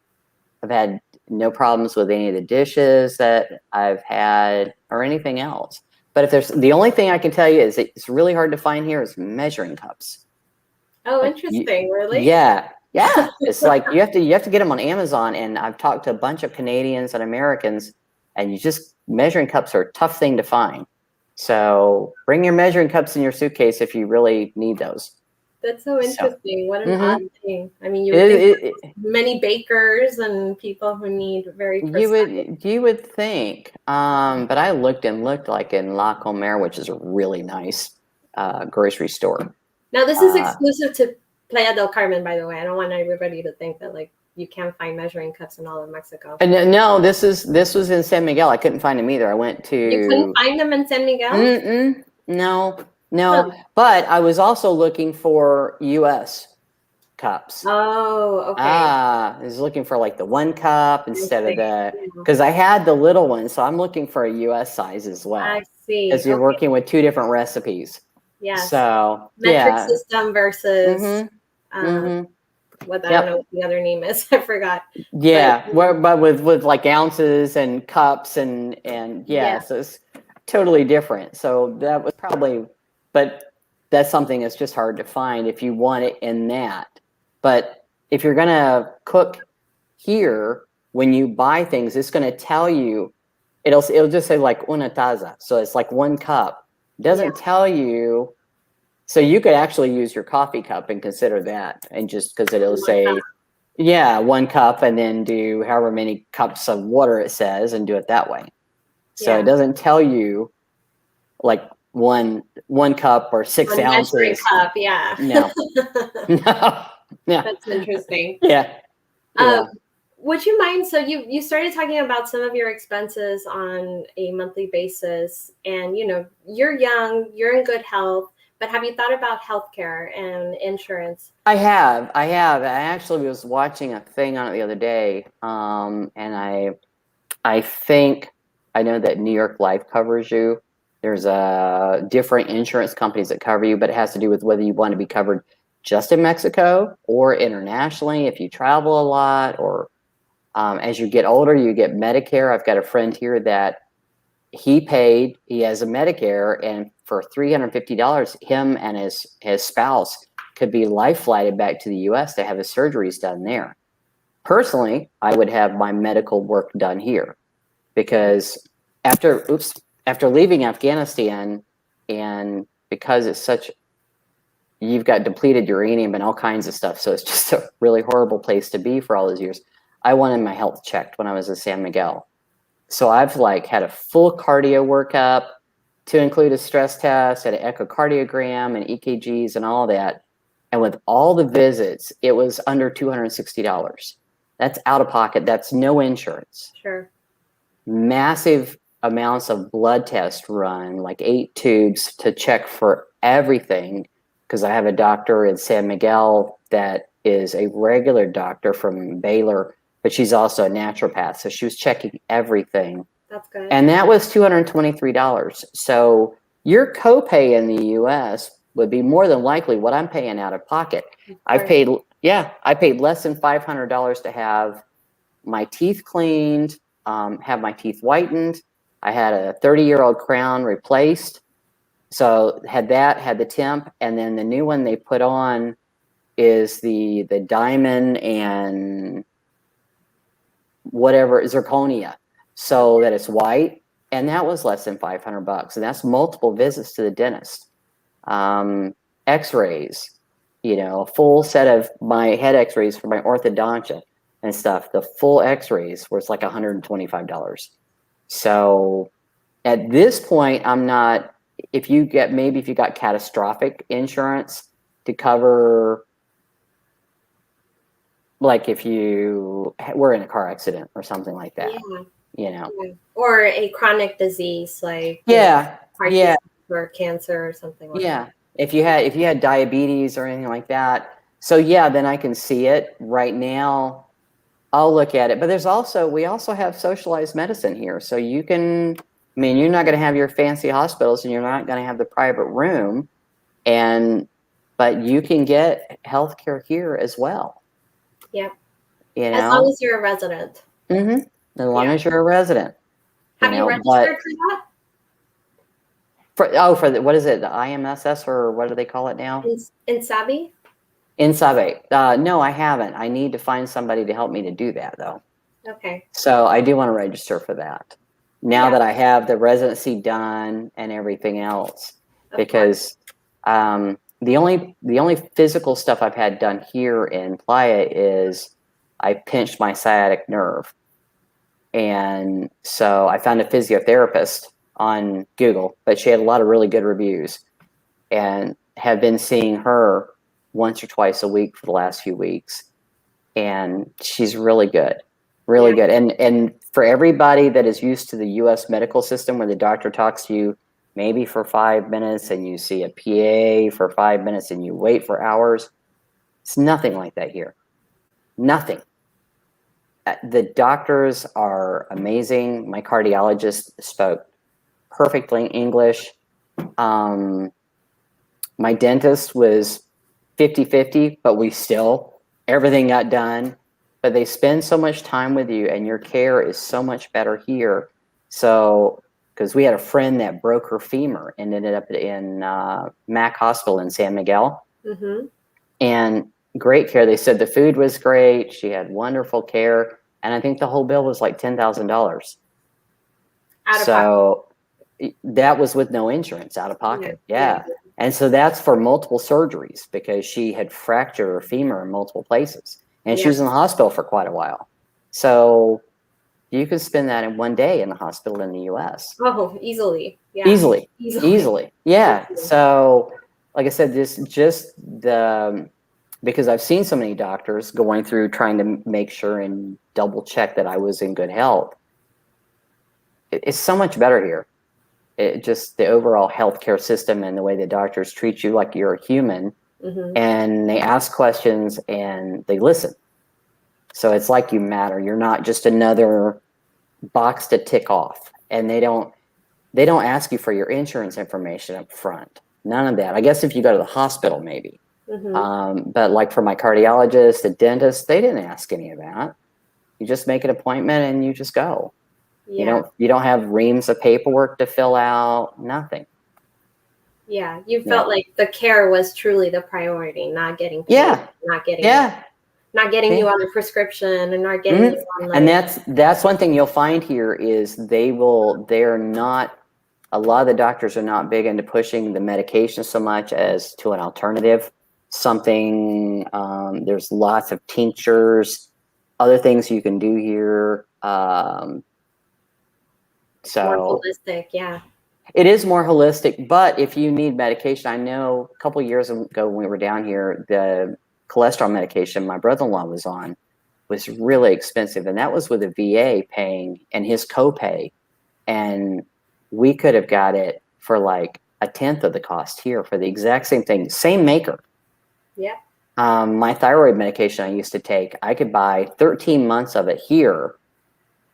I've had no problems with any of the dishes that I've had or anything else. But if there's, the only thing I can tell you is it's really hard to find here is measuring cups. Oh, interesting. Really? Yeah. Yeah. It's like you have to get them on Amazon. And I've talked to a bunch of Canadians and Americans, and measuring cups are a tough thing to find. So bring your measuring cups in your suitcase if you really need those. That's so interesting. What an odd thing. I mean, you would think many bakers and people who need very precise. You would think. But I looked like in La Comer, which is a really nice grocery store. Now, this is exclusive to Playa del Carmen, by the way. I don't want everybody to think that like you can't find measuring cups in all of Mexico. No, this was in San Miguel. I couldn't find them either. I went to. You couldn't find them in San Miguel? No. But I was also looking for U.S. cups. Oh, okay. I was looking for like the 1 cup instead of because I had the little one, so I'm looking for a U.S. size as well. I see. Because you're working with 2 different recipes. Yes. So metric system versus. I don't know what the other name is. I forgot. Yeah, but with like ounces and cups and so it's totally different. So that was probably, but that's something that's just hard to find if you want it in that. But if you're gonna cook here, when you buy things, it's gonna tell you, it'll just say like una taza. So it's like 1 cup. Doesn't tell you. So you could actually use your coffee cup and consider that, and just because it'll say, yeah, 1 cup, and then do however many cups of water it says, and do it that way. So it doesn't tell you like one cup or 6 ounces. Cup, yeah. No, no, no. That's interesting. Yeah. Would you mind? So you started talking about some of your expenses on a monthly basis, and you're young, you're in good health, but have you thought about healthcare and insurance? I have. I actually was watching a thing on it the other day, and I think I know that New York Life covers you. There's different insurance companies that cover you, but it has to do with whether you want to be covered just in Mexico or internationally if you travel a lot, or as you get older, you get Medicare. I've got a friend here that he has a Medicare, and for $350, him and his spouse could be life flighted back to the US to have his surgeries done there. Personally, I would have my medical work done here, because after leaving Afghanistan, and because you've got depleted uranium and all kinds of stuff, so it's just a really horrible place to be for all those years. I wanted my health checked when I was in San Miguel. So I've had a full cardio workup to include a stress test, had an echocardiogram and EKGs and all that. And with all the visits, it was under $260. That's out of pocket. That's no insurance. Sure. Massive amounts of blood tests run, like 8 tubes to check for everything, because I have a doctor in San Miguel that is a regular doctor from Baylor, but she's also a naturopath. So she was checking everything. That's good. And that was $223. So your copay in the US would be more than likely what I'm paying out of pocket. I paid less than $500 to have my teeth cleaned, have my teeth whitened. I had a 30-year-old crown replaced. So had the temp, and then the new one they put on is the diamond and whatever, zirconia, so that it's white, and that was less than $500, and that's multiple visits to the dentist. X-rays, a full set of my head X-rays for my orthodontia and stuff. The full X-rays was like $125. So at this point, I'm not. If you got catastrophic insurance to cover, like if you were in a car accident or something like that, or a chronic disease like or cancer or something like that. If you had diabetes or anything like that, so then I can see it. Right now, I'll look at it. But we also have socialized medicine here, so you can. I mean, you're not going to have your fancy hospitals, and you're not going to have the private room, but you can get healthcare here as well. Yep. As long as you're a resident. Mm-hmm. As long as you're a resident. Have you registered for that? What is it? The IMSS, or what do they call it now? INSABI? INSABI. No, I haven't. I need to find somebody to help me to do that, though. Okay. So I do want to register for that. Now that I have the residency done and everything else, because the only physical stuff I've had done here in Playa is I pinched my sciatic nerve, and so I found a physiotherapist on Google, but she had a lot of really good reviews, and have been seeing her once or twice a week for the last few weeks, and she's really good. Really good. And for everybody that is used to the U.S. medical system, where the doctor talks to you maybe for 5 minutes, and you see a PA for 5 minutes, and you wait for hours, it's nothing like that here. Nothing. The doctors are amazing. My cardiologist spoke perfectly English. My dentist was 50-50, but everything got done. But they spend so much time with you, and your care is so much better here. So, because we had a friend that broke her femur and ended up in Mac Hospital in San Miguel. Mm-hmm. And great care. They said the food was great. She had wonderful care. And I think the whole bill was like $10,000. that was with no insurance, out of pocket. Yeah. And so that's for multiple surgeries because she had fractured her femur in multiple places. And she was in the hospital for quite a while. So you could spend that in one day in the hospital in the US. Oh, easily. Yeah. Easily. Yeah. So, like I said, because I've seen so many doctors going through trying to make sure and double check that I was in good health. It's so much better here. Just the overall healthcare system and the way the doctors treat you like you're a human, and they ask questions and they listen. So it's like you matter. You're not just another box to tick off, and they don't ask you for your insurance information up front. None of that. I guess if you go to the hospital, maybe. But like for my cardiologist, the dentist, they didn't ask any of that. You just make an appointment and you just go. Yeah. You don't have reams of paperwork to fill out. Nothing. Yeah, you felt like the care was truly the priority, not getting paid, not getting you on a prescription, and not getting you on, like, and that's one thing you'll find here is they're not, a lot of the doctors are not big into pushing the medication so much as to an alternative, something, there's lots of tinctures, other things you can do here. So more holistic, yeah. It is more holistic, but if you need medication, I know a couple of years ago when we were down here, the cholesterol medication my brother-in-law was on was really expensive, and that was with a VA paying and his copay, and we could have got it for like a tenth of the cost here for the exact same thing, same maker. Yeah. My thyroid medication I used to take, I could buy 13 months of it here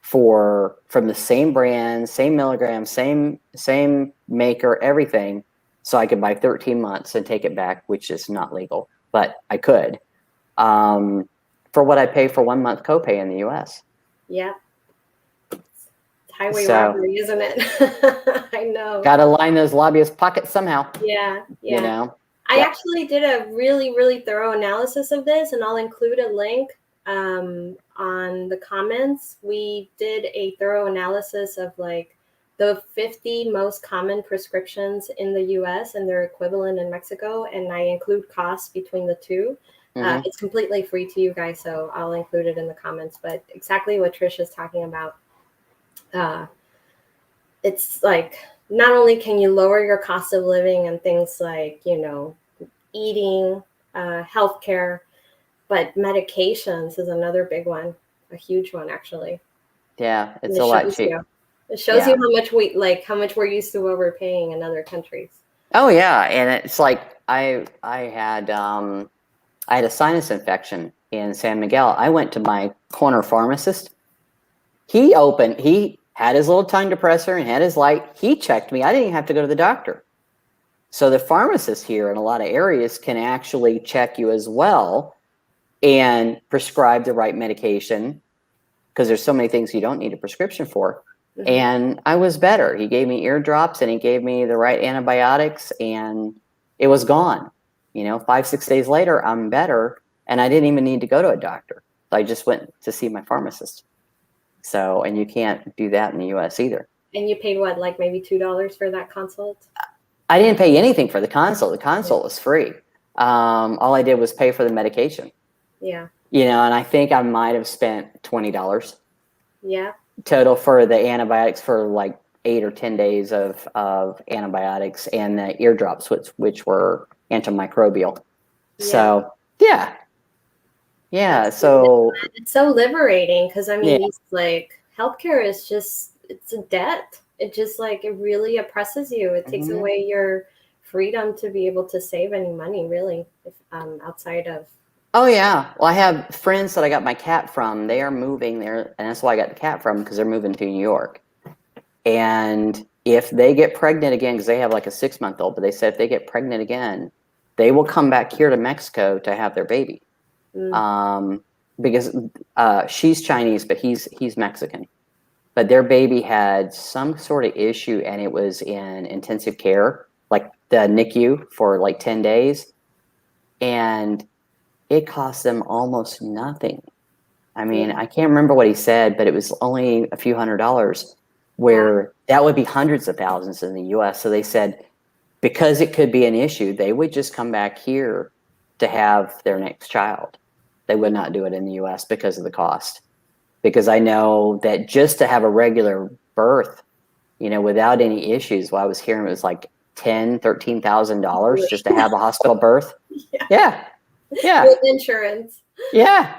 from the same brand, same milligram, same maker, everything. So I could buy 13 months and take it back, which is not legal, but I could, for what I pay for 1 month copay in the US. Yeah. It's highway robbery, isn't it? I know. Got to line those lobbyists' pockets somehow. Yeah. You know? I actually did a really, really thorough analysis of this, and I'll include a link on the comments. We did a thorough analysis of like the 50 most common prescriptions in the US and their equivalent in Mexico, and I include costs between the two. It's completely free to you guys, so I'll include it in the comments. But exactly what Trish is talking about, it's like not only can you lower your cost of living and things like, eating, healthcare, but medications is another big one, a huge one actually. Yeah, it's a lot cheaper. It shows you how much we're used to overpaying in other countries. Oh yeah, and it's like I had a sinus infection in San Miguel. I went to my corner pharmacist. He had his little tongue depressor and had his light. He checked me. I didn't even have to go to the doctor. So the pharmacist here in a lot of areas can actually check you as well and prescribe the right medication, because there's so many things you don't need a prescription for. And I was better. He gave me eardrops and he gave me the right antibiotics, and it was gone. 5-6 days later, I'm better, and I didn't even need to go to a doctor. I just went to see my pharmacist. So, and you can't do that in the US either. And you paid what, like maybe $2 for that consult? I didn't pay anything for the consult. The consult was free. All I did was pay for the medication. Yeah. And I think I might have spent $20. Yeah. Total for the antibiotics for like 8 or 10 days of antibiotics, and the eardrops, which were antimicrobial. Yeah. So yeah. So it's so liberating, because it's like healthcare is just, it's a debt. It just like, it really oppresses you. It takes away your freedom to be able to save any money, really, outside of. Oh yeah. Well, I have friends that I got my cat from. They are moving there, and that's why I got the cat from, because they're moving to New York. And if they get pregnant again, because they have like a 6-month-old, but they said if they get pregnant again, they will come back here to Mexico to have their baby. Because she's Chinese, but he's Mexican. But their baby had some sort of issue, and it was in intensive care, like the NICU, for like 10 days. And it cost them almost nothing. I mean, I can't remember what he said, but it was only a few $100s. where that would be hundreds of thousands in the US. So they said, because it could be an issue, they would just come back here to have their next child. They would not do it in the US because of the cost. Because I know that just to have a regular birth, you know, without any issues, what I was hearing was like $13,000 just to have a hospital birth. Yeah. With insurance. Yeah.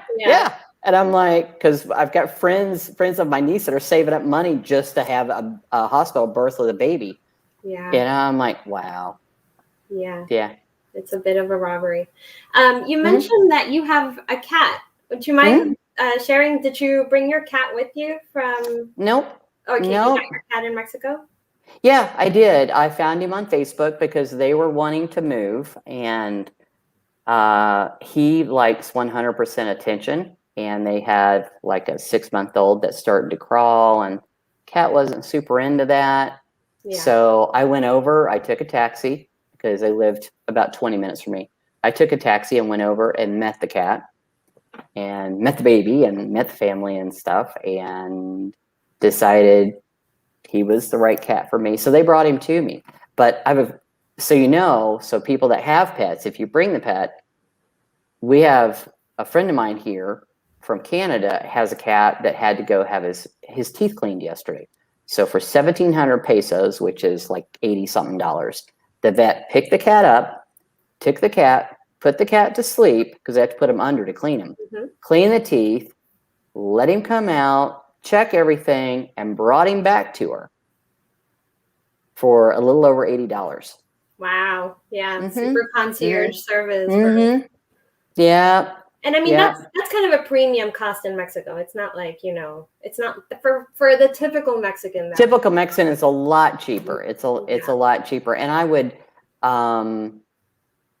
And I'm like, because I've got friends of my niece that are saving up money just to have a hospital birth with a baby. Yeah. And I'm like, wow. Yeah. It's a bit of a robbery. You mentioned that you have a cat. Would you mind sharing? Did you bring your cat with you from? Nope. Okay, nope. You got your cat in Mexico? Yeah, I did. I found him on Facebook because they were wanting to move, and he likes 100% attention. And they had like a 6-month-old that started to crawl, and cat wasn't super into that. Yeah. So I went over. I took a taxi because they lived about 20 minutes from me. I took a taxi and went over and met the cat, and met the baby, and met the family and stuff, and decided he was the right cat for me. So they brought him to me. But so people that have pets, if you bring the pet, we have a friend of mine here from Canada has a cat that had to go have his teeth cleaned yesterday. So for 1,700 pesos, which is like 80 something dollars, the vet picked the cat up, took the cat, put the cat to sleep because they have to put him under to clean him, clean the teeth, let him come out, check everything, and brought him back to her for a little over $80. Wow. Yeah. Super concierge service. Yeah. And I mean, that's kind of a premium cost in Mexico. It's not like, it's not for the typical Mexican. Typical Mexican is a lot cheaper. It's a lot cheaper. And I would,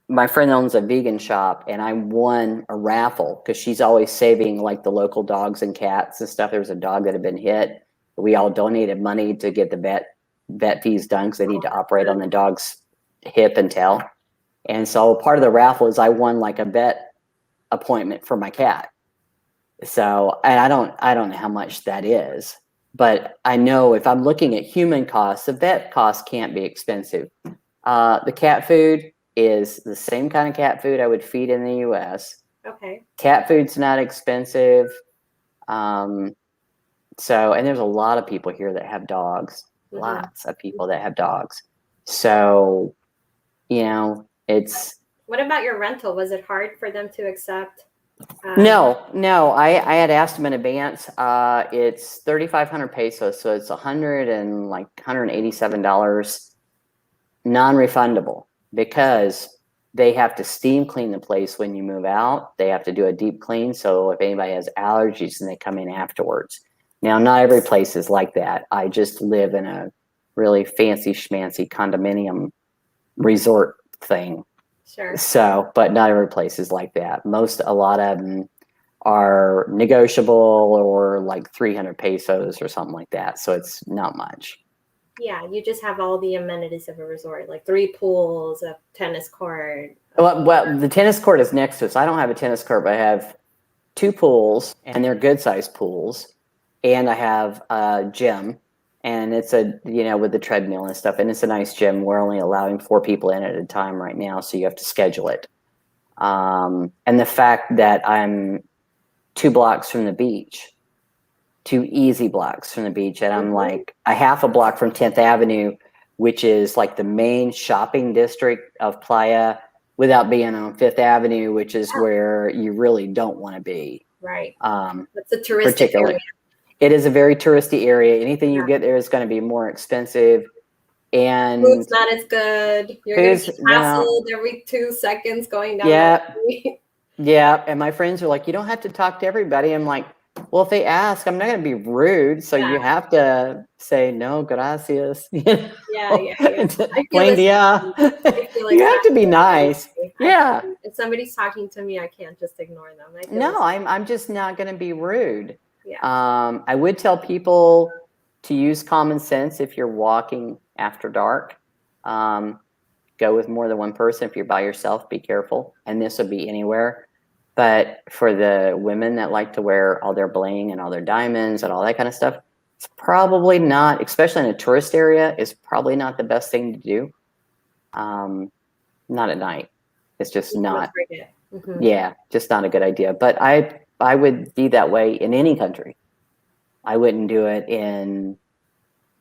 my friend owns a vegan shop, and I won a raffle because she's always saving like the local dogs and cats and stuff. There was a dog that had been hit. We all donated money to get the vet fees done because they need to operate on the dog's hip and tail. And so part of the raffle is I won like a vet appointment for my cat. So, and I don't know how much that is, but I know if I'm looking at human costs, the vet cost can't be expensive. The cat food is the same kind of cat food I would feed in the US. Okay. Cat food's not expensive. And there's a lot of people here that have dogs. Lots of people that have dogs. So, it's. What about your rental? Was it hard for them to accept? No. I had asked them in advance. It's 3,500 pesos, so it's $187 non-refundable because they have to steam clean the place when you move out. They have to do a deep clean, so if anybody has allergies, then they come in afterwards. Now, not every place is like that. I just live in a really fancy schmancy condominium resort thing. Sure. So, but not every place is like that. A lot of them are negotiable or like 300 pesos or something like that. So it's not much. Yeah, you just have all the amenities of a resort, like 3 pools, a tennis court. Well, the tennis court is next to us. I don't have a tennis court, but I have 2 pools, and they're good-sized pools. And I have a gym, and it's with the treadmill and stuff, and it's a nice gym. We're only allowing 4 people in at a time right now, so you have to schedule it. And the fact that I'm 2 blocks from the beach, 2 easy blocks from the beach, and I'm like a half a block from 10th Avenue, which is like the main shopping district of Playa, without being on 5th Avenue, which is where you really don't want to be. Right. It's a touristic area. It is a very touristy area. Anything you get there is going to be more expensive. And food's not as good. You're going to be hassled every 2 seconds going down the street. Yeah. And my friends are like, you don't have to talk to everybody. I'm like, well, if they ask, I'm not going to be rude. So you have to say, no, gracias. Yeah. Buen dia. You have to be nice. Yeah. If somebody's talking to me, I can't just ignore them. I'm just not going to be rude. Yeah. I would tell people to use common sense if you're walking after dark. Go with more than one person. If you're by yourself, be careful. And this would be anywhere. But for the women that like to wear all their bling and all their diamonds and all that kind of stuff, It's probably not, especially in a tourist area, is probably not the best thing to do. Not at night. It's just not. Mm-hmm. Yeah, just not a good idea. But I would be that way in any country. I wouldn't do it in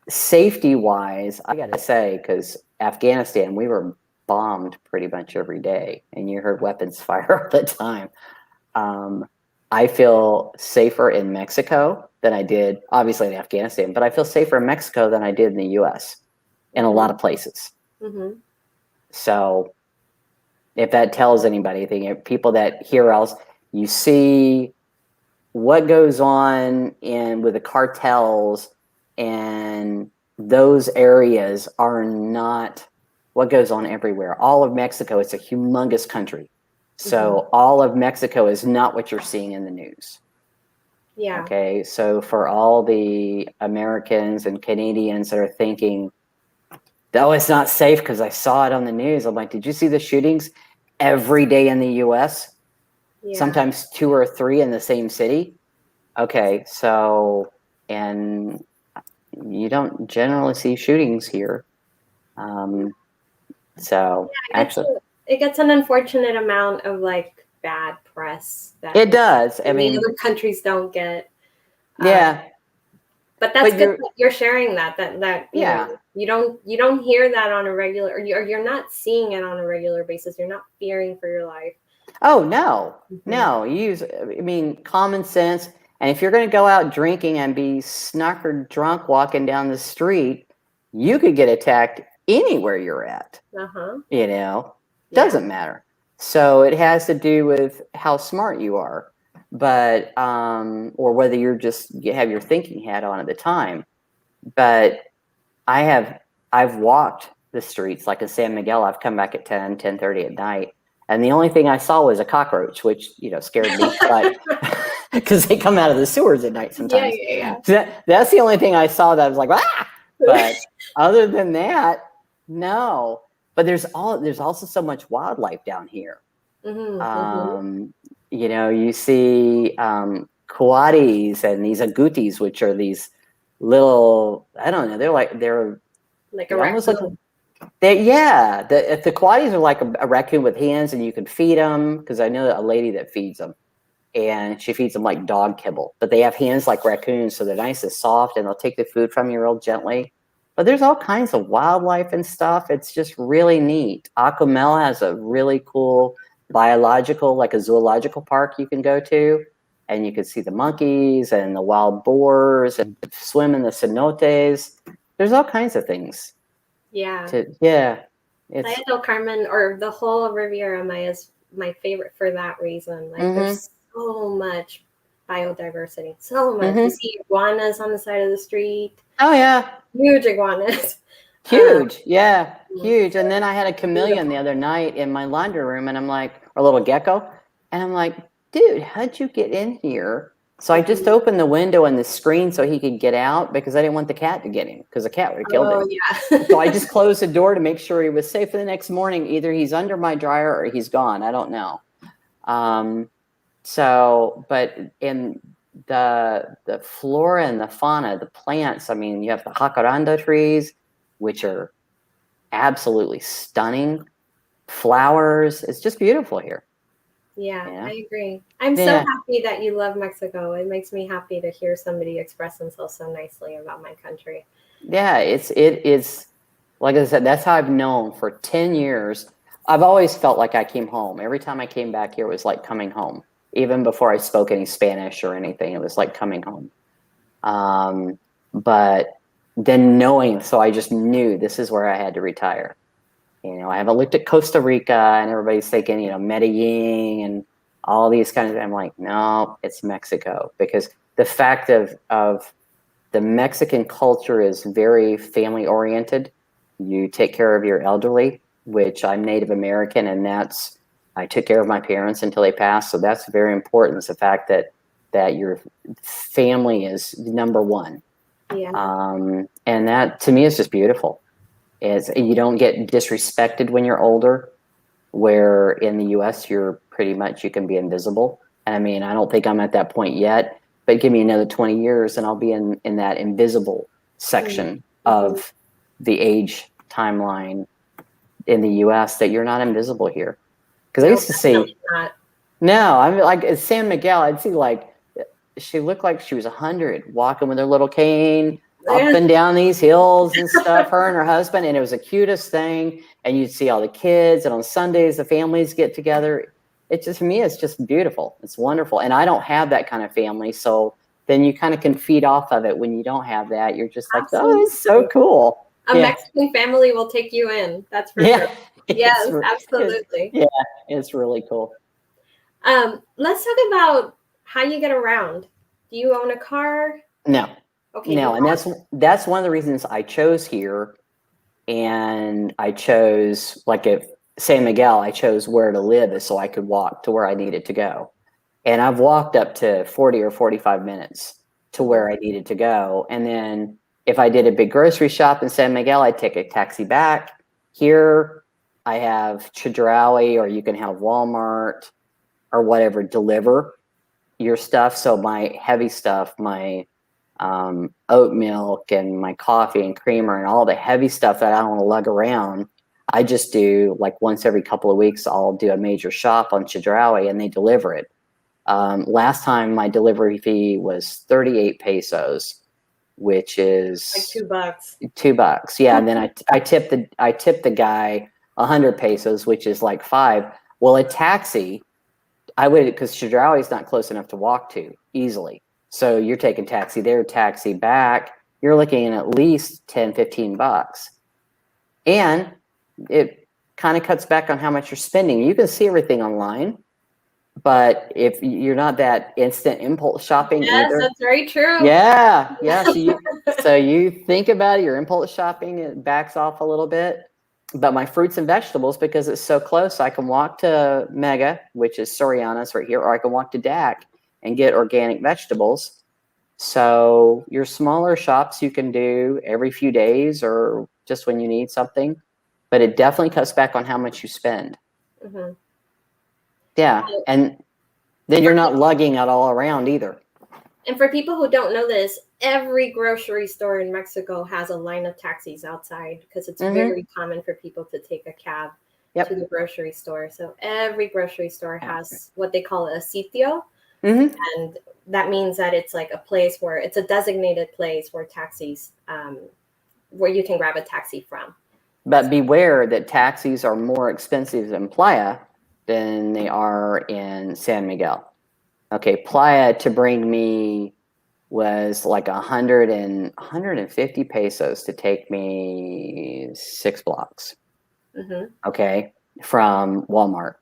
safety wise. I got to say, because Afghanistan, we were bombed pretty much every day, and you heard weapons fire all the time. I feel safer in Mexico than I did, obviously, in Afghanistan, but I feel safer in Mexico than I did in the US in a lot of places. Mm-hmm. So if that tells anybody anything, people that hear else, you see what goes on with the cartels, and those areas are not what goes on everywhere. All of Mexico, it's a humongous country. So all of Mexico is not what you're seeing in the news. Yeah. Okay. So for all the Americans and Canadians that are thinking, oh, it's not safe because I saw it on the news. I'm like, did you see the shootings every day in the US? Yeah. Sometimes 2 or 3 in the same city. Okay. So, and you don't generally see shootings here. So yeah, actually, it gets an unfortunate amount of like bad press that it does. I many mean, other countries don't get. Yeah. But that's But good that you're sharing that you Yeah. know, you don't hear that on a regular, or you're not seeing it on a regular basis. You're not fearing for your life. Oh, no. No. I mean, common sense. And if you're going to go out drinking and be snockered drunk walking down the street, you could get attacked anywhere you're at. You know, doesn't matter. So it has to do with how smart you are, but or whether you have your thinking hat on at the time. But I've walked the streets like in San Miguel. I've come back at 10:30 at night, and the only thing I saw was a cockroach, which scared me, but because they come out of the sewers at night sometimes. Yeah. So that's the only thing I saw that I was like, ah. But other than that, no. But there's also so much wildlife down here. You see coatis and these agoutis, which are these little, I don't know, they're almost like the coatis are like a raccoon with hands, and you can feed them, because I know a lady that feeds them, and she feeds them like dog kibble, but they have hands like raccoons, so they're nice and soft, and they'll take the food from you real gently. But there's all kinds of wildlife and stuff. It's just really neat. Acomel has a really cool biological, like a zoological park you can go to, and you can see the monkeys and the wild boars and swim in the cenotes. There's all kinds of things. Yeah. Playa del Carmen, or the whole Riviera Maya, is my favorite for that reason. Like there's so much biodiversity, so much. You see iguanas on the side of the street. Oh yeah, huge iguanas. Huge, huge. And then I had a chameleon the other night in my laundry room, and I'm like, or a little gecko, and I'm like, dude, how'd you get in here? So I just opened the window and the screen so he could get out, because I didn't want the cat to get him, because the cat would have killed him. Yeah. So I just closed the door to make sure he was safe for the next morning. Either he's under my dryer or he's gone. I don't know. But in the flora and the fauna, the plants, I mean, you have the jacaranda trees, which are absolutely stunning. Flowers, it's just beautiful here. Yeah, I agree. I'm so happy that you love Mexico. It makes me happy to hear somebody express themselves so nicely about my country. Yeah, it is, like I said, that's how I've known for 10 years. I've always felt like I came home. Every time I came back here, it was like coming home. Even before I spoke any Spanish or anything, it was like coming home. But then so I just knew this is where I had to retire. I haven't looked at Costa Rica, and everybody's thinking, Medellin and all these kinds of, I'm like, no, it's Mexico, because the fact of the Mexican culture is very family oriented. You take care of your elderly, which I'm Native American, and I took care of my parents until they passed. So that's very important. It's the fact that your family is number one. Yeah. And that to me is just beautiful. You don't get disrespected when you're older, where in the US you can be invisible. And I mean, I don't think I'm at that point yet, but give me another 20 years and I'll be in that invisible section of the age timeline in the US that you're not invisible here. Because I used to see, no, I'm like, at San Miguel, I'd see like, she looked like she was 100 walking with her little cane up and down these hills and stuff, her and her husband. And it was the cutest thing. And you'd see all the kids, and on Sundays, the families get together. It just, for me, it's just beautiful. It's wonderful. And I don't have that kind of family. So then you kind of can feed off of it. When you don't have that, you're just like, oh, it's so cool. A Mexican family will take you in. That's for sure. Yes, absolutely. It's really cool. Let's talk about how you get around. Do you own a car? No. Okay. No, and that's one of the reasons I chose here. And I chose, like at San Miguel, I chose where to live so I could walk to where I needed to go. And I've walked up to 40 or 45 minutes to where I needed to go. And then if I did a big grocery shop in San Miguel, I'd take a taxi back. Here, I have Chedraui, or you can have Walmart or whatever deliver your stuff. So my heavy stuff, my oat milk and my coffee and creamer and all the heavy stuff that I don't want to lug around, I just do like once every couple of weeks, I'll do a major shop on Chedraui and they deliver it. Last time my delivery fee was 38 pesos, which is like $2. Yeah. And then I tipped the guy 100 pesos, which is like 5. Well, a taxi, I would, because Chedraui is not close enough to walk to easily. So you're taking taxi there, taxi back. You're looking at least $10-15. And it kind of cuts back on how much you're spending. You can see everything online, but if you're not that instant impulse shopping either. That's very true. Yeah. So you think about it, your impulse shopping, it backs off a little bit. But my fruits and vegetables, because it's so close, I can walk to Mega, which is Soriana's right here, or I can walk to DAC and get organic vegetables. So your smaller shops you can do every few days or just when you need something, but it definitely cuts back on how much you spend. Yeah, and then you're not lugging it all around either. And for people who don't know this, every grocery store in Mexico has a line of taxis outside because it's very common for people to take a cab to the grocery store. So every grocery store has what they call a sitio. And that means that it's like a place where it's a designated place where taxis, where you can grab a taxi from. But beware that taxis are more expensive in Playa than they are in San Miguel. Okay, Playa to bring me was like 150 pesos to take me 6 blocks. Okay, from Walmart.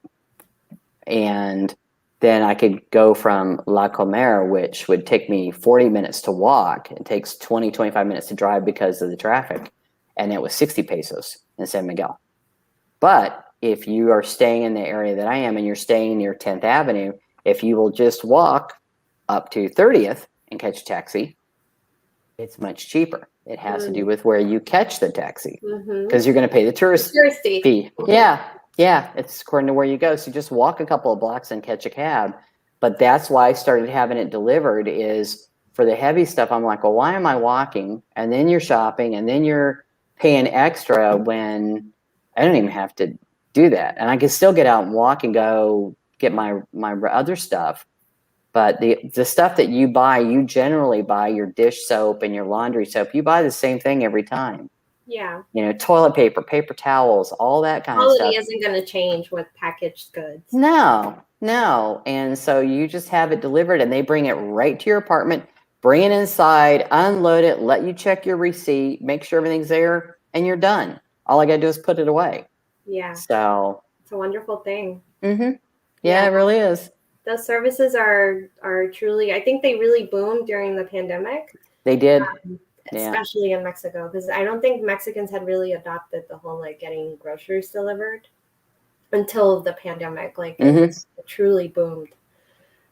And then I could go from La Comer, which would take me 40 minutes to walk. It takes 20-25 minutes to drive because of the traffic. And it was 60 pesos in San Miguel. But if you are staying in the area that I am and you're staying near 10th Avenue, if you will just walk up to 30th and catch a taxi, it's much cheaper. It has to do with where you catch the taxi because you're going to pay the tourist fee. Yeah, it's according to where you go. So just walk a couple of blocks and catch a cab. But that's why I started having it delivered is for the heavy stuff. I'm like, well, why am I walking? And then you're shopping and then you're paying extra when I don't even have to do that. And I can still get out and walk and go get my other stuff. But the stuff that you buy, you generally buy your dish soap and your laundry soap. You buy the same thing every time. Yeah. You know, toilet paper, paper towels, all that kind of stuff. Quality isn't going to change with packaged goods. No. And so you just have it delivered and they bring it right to your apartment, bring it inside, unload it, let you check your receipt, make sure everything's there, and you're done. All I got to do is put it away. Yeah. So. It's a wonderful thing. Yeah, it really is. Those services are truly, I think they really boomed during the pandemic. They did. Especially in Mexico, because I don't think Mexicans had really adopted the whole like getting groceries delivered until the pandemic. Like it truly boomed.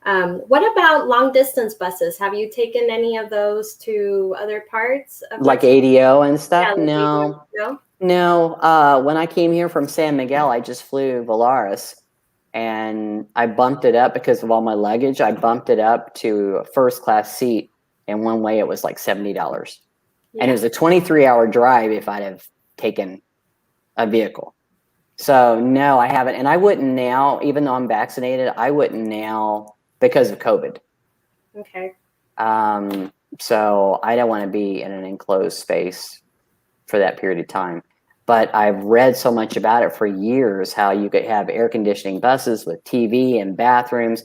What about long distance buses? Have you taken any of those to other parts of like Mexico? ADO and stuff? Yeah, like No. ADO? No. When I came here from San Miguel, I just flew Volaris and I bumped it up because of all my luggage. I bumped it up to a first class seat, and one way it was like $70. And it was a 23-hour drive if I'd have taken a vehicle. So no, I haven't. And I wouldn't now, even though I'm vaccinated, I wouldn't now because of COVID. Okay. So I don't want to be in an enclosed space for that period of time. But I've read so much about it for years, how you could have air conditioning buses with TV and bathrooms.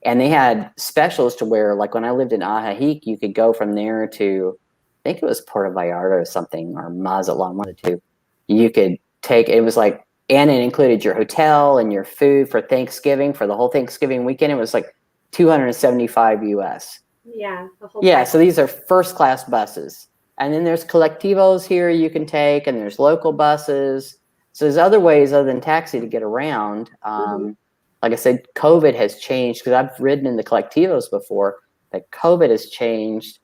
And they had specials to where, like when I lived in Ajijic, you could go from there to, I think it was Puerto Vallarta or something, or Mazatlan, one of the two. You could take, it was like, and it included your hotel and your food for Thanksgiving, for the whole Thanksgiving weekend. It was like 275 US. Yeah. Yeah, so these are first class buses. And then there's collectivos here you can take, and there's local buses. So there's other ways other than taxi to get around. Like I said, COVID has changed, because I've ridden in the collectivos before, that COVID has changed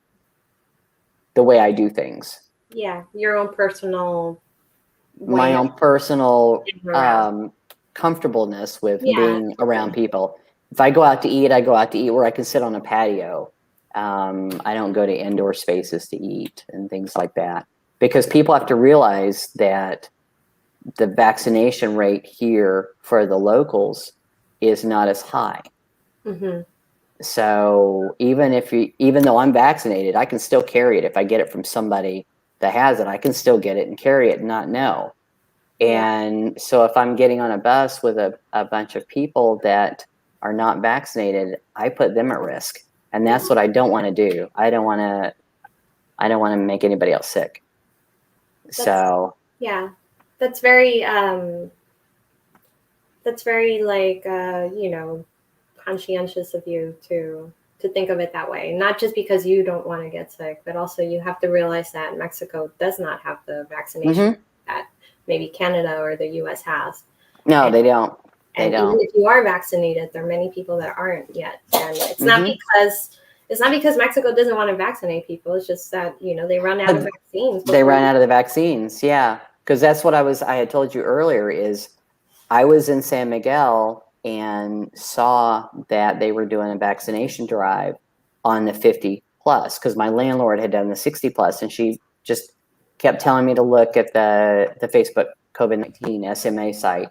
the way I do things. Yeah, your own personal My own personal comfortableness with being around people. If I go out to eat, I go out to eat where I can sit on a patio. I don't go to indoor spaces to eat and things like that, because people have to realize that the vaccination rate here for the locals is not as high. So even though I'm vaccinated, I can still carry it. If I get it from somebody that has it, I can still get it and carry it and not know. And so if I'm getting on a bus with a bunch of people that are not vaccinated, I put them at risk. And that's what I don't want to do. I don't want to make anybody else sick. That's very like conscientious of you to think of it that way. Not just because you don't want to get sick, but also you have to realize that Mexico does not have the vaccination that maybe Canada or the US has. No, they don't. And even if you are vaccinated, there are many people that aren't yet. And it's not because Mexico doesn't want to vaccinate people. It's just that, they run out of vaccines. They run out of the vaccines. Yeah. Because that's what I had told you earlier, is I was in San Miguel and saw that they were doing a vaccination drive on the 50 plus, because my landlord had done the 60 plus, and she just kept telling me to look at the Facebook COVID-19 SMA site.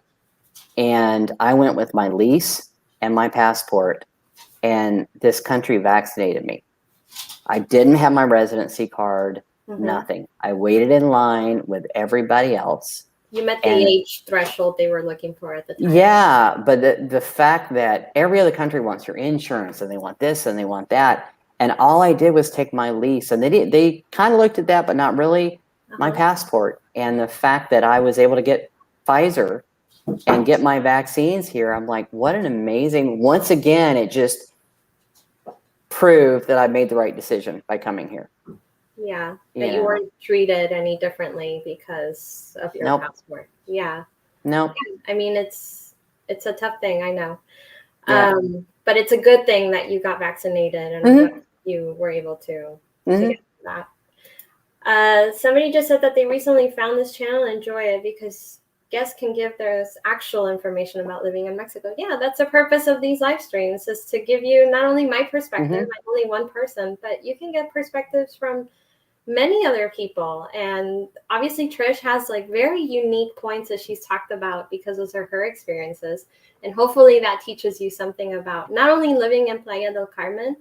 And I went with my lease and my passport, and this country vaccinated me. I didn't have my residency card, nothing. I waited in line with everybody else. You met the age threshold they were looking for at the time. Yeah, but the fact that every other country wants your insurance, and they want this and they want that, and all I did was take my lease, and they kind of looked at that, but not really, my passport. And the fact that I was able to get Pfizer and get my vaccines here, I'm like, what an amazing, once again, it just proved that I made the right decision by coming here. Yeah, that you weren't treated any differently because of your passport. Yeah. No. I mean, it's a tough thing, I know. But it's a good thing that you got vaccinated and you were able to get that. Somebody just said that they recently found this channel and enjoy it because guests can give their actual information about living in Mexico. Yeah, that's the purpose of these live streams, is to give you not only my perspective, I'm only one person, but you can get perspectives from many other people. And obviously Trish has like very unique points that she's talked about because those are her experiences. And hopefully that teaches you something about not only living in Playa del Carmen,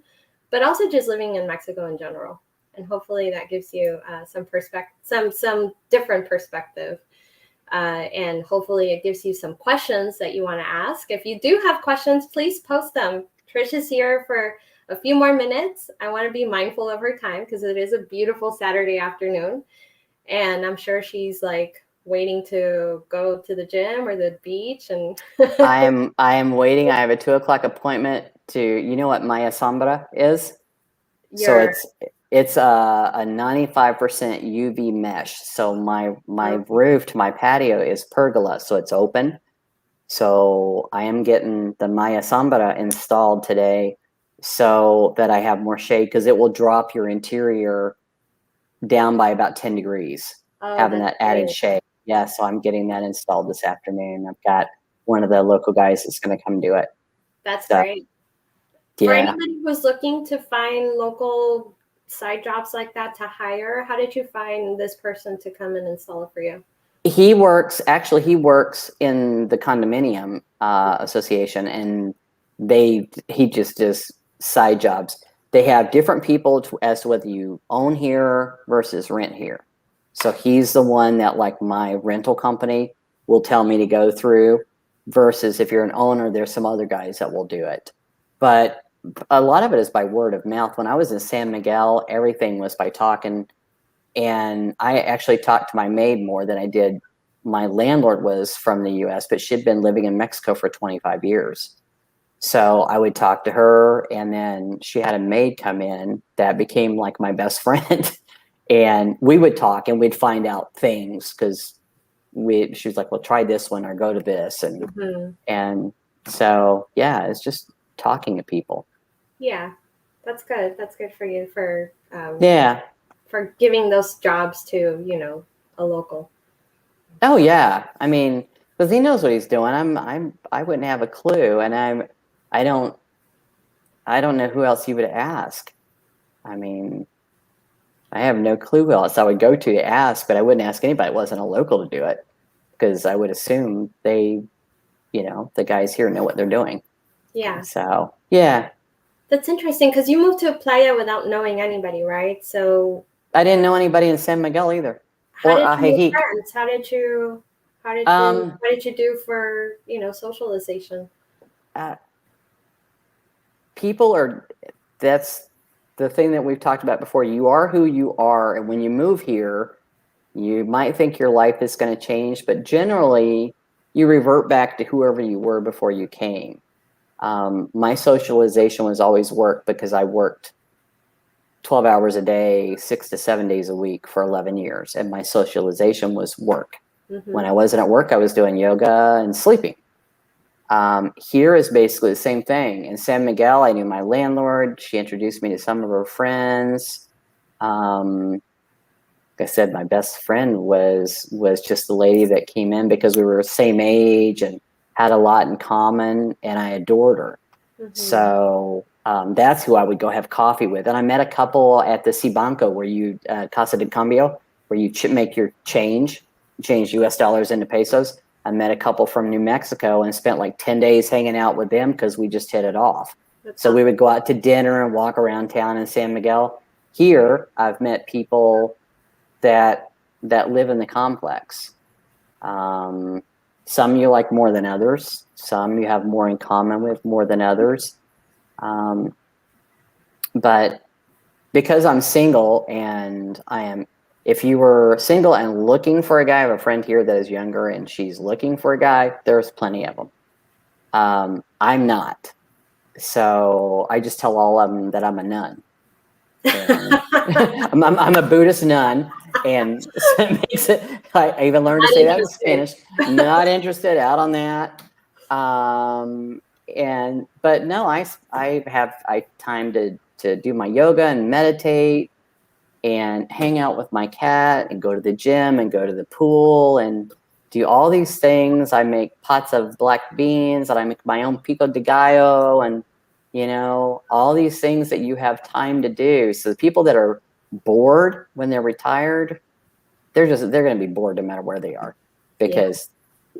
but also just living in Mexico in general. And hopefully that gives you some different perspective. And hopefully it gives you some questions that you want to ask. If you do have questions, please post them. Trish is here for a few more minutes. I want to be mindful of her time because it is a beautiful Saturday afternoon. And I'm sure she's like waiting to go to the gym or the beach. And I am waiting. I have a 2:00 appointment to, you know what Maya Sombra is? So it's a 95% UV mesh. So my roof to my patio is pergola, so it's open. So I am getting the Maya Sombra installed today so that I have more shade, because it will drop your interior down by about 10 degrees, having that added shade. Yeah, so I'm getting that installed this afternoon. I've got one of the local guys is going to come do it. That's So, great. For yeah. anybody who's looking to find local side jobs like that to hire, how did you find this person to come and install it for you? He works in the condominium association, and he just does side jobs. They have different people as to whether you own here versus rent here. So he's the one that, like, my rental company will tell me to go through, versus if you're an owner, there's some other guys that will do it. But a lot of it is by word of mouth. When I was in San Miguel, everything was by talking. And I actually talked to my maid more than I did. My landlord was from the US, but she'd been living in Mexico for 25 years. So I would talk to her, and then she had a maid come in that became like my best friend. And we would talk and we'd find out things, because she was like, well, try this one or go to this. And so, yeah, it's just talking to people. Yeah, that's good. That's good for you for giving those jobs to, a local. Oh yeah, I mean, because he knows what he's doing. I wouldn't have a clue, and I don't know who else you would ask. I mean, I have no clue who else I would go to ask, but I wouldn't ask anybody that wasn't a local to do it, because I would assume the guys here know what they're doing. Yeah. So yeah. That's interesting, because you moved to Playa without knowing anybody, right? So I didn't know anybody in San Miguel either. How did you make friends? What did you do for, socialization? That's the thing that we've talked about before. You are who you are, and when you move here, you might think your life is going to change, but generally you revert back to whoever you were before you came. My socialization was always work, because I worked 12 hours a day, 6 to 7 days a week for 11 years. And my socialization was work. When I wasn't at work, I was doing yoga and sleeping. Here is basically the same thing. In San Miguel, I knew my landlord. She introduced me to some of her friends. Like I said, my best friend was just the lady that came in because we were the same age and had a lot in common, and I adored her. So that's who I would go have coffee with. And I met a couple at the Cibanco, where you Casa de Cambio, where you make your change US dollars into pesos. I met a couple from New Mexico and spent like 10 days hanging out with them, because we just hit it off. So we would go out to dinner and walk around town in San Miguel. Here, I've met people that live in the complex. Some you like more than others. Some you have more in common with more than others. But because I'm single, and if you were single and looking for a guy, I have a friend here that is younger and she's looking for a guy, there's plenty of them. I'm not. So I just tell all of them that I'm a nun. I'm a Buddhist nun, and so it makes it, I even learned to say that in Spanish. Not interested, out on that. But no, I have time to do my yoga and meditate and hang out with my cat and go to the gym and go to the pool and do all these things. I make pots of black beans, and I make my own pico de gallo, and all these things that you have time to do. So the people that are bored when they're retired, they're going to be bored no matter where they are, because